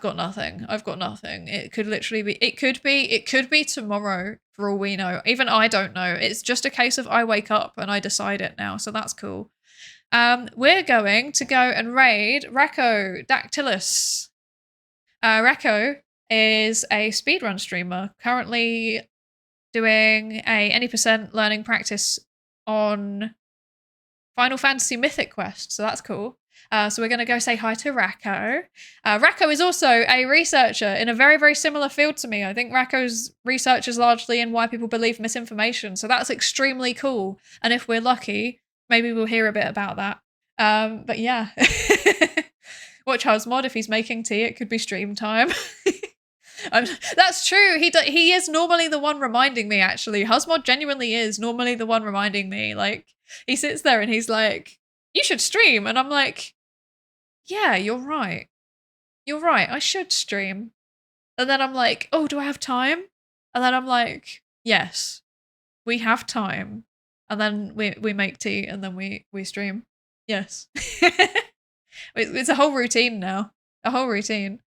got nothing. I've got nothing. It could literally be, it could be tomorrow for all we know. Even I don't know. It's just a case of I wake up and I decide it now. So that's cool. We're going to go and raid Rako Dactylus. Rako is a speedrun streamer currently doing a any percent learning practice on Final Fantasy Mythic Quest. So that's cool. So we're going to go say hi to Rako. Rako is also a researcher in a very, very similar field to me. I think Rako's research is largely in why people believe misinformation. So that's extremely cool. And if we're lucky, maybe we'll hear a bit about that. But yeah. Watch Husmod. If he's making tea, it could be stream time. That's true. He is normally the one reminding me, actually. Husmod genuinely is normally the one reminding me. Like, he sits there and he's like, you should stream. And I'm like, yeah, you're right. You're right. I should stream. And then I'm like, oh, do I have time? And then I'm like, yes, we have time. And then we make tea and then we stream. Yes. It's a whole routine now. A whole routine.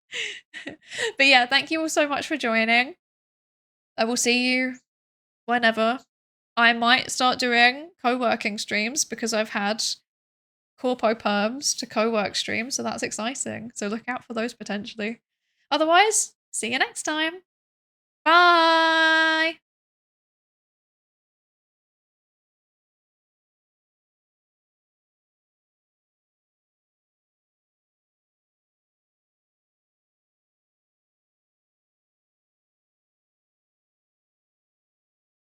But yeah, thank you all so much for joining. I will see you whenever. I might start doing co-working streams because I've had corpo perms to co-work stream, so that's exciting. So look out for those potentially. Otherwise, see you next time. Bye!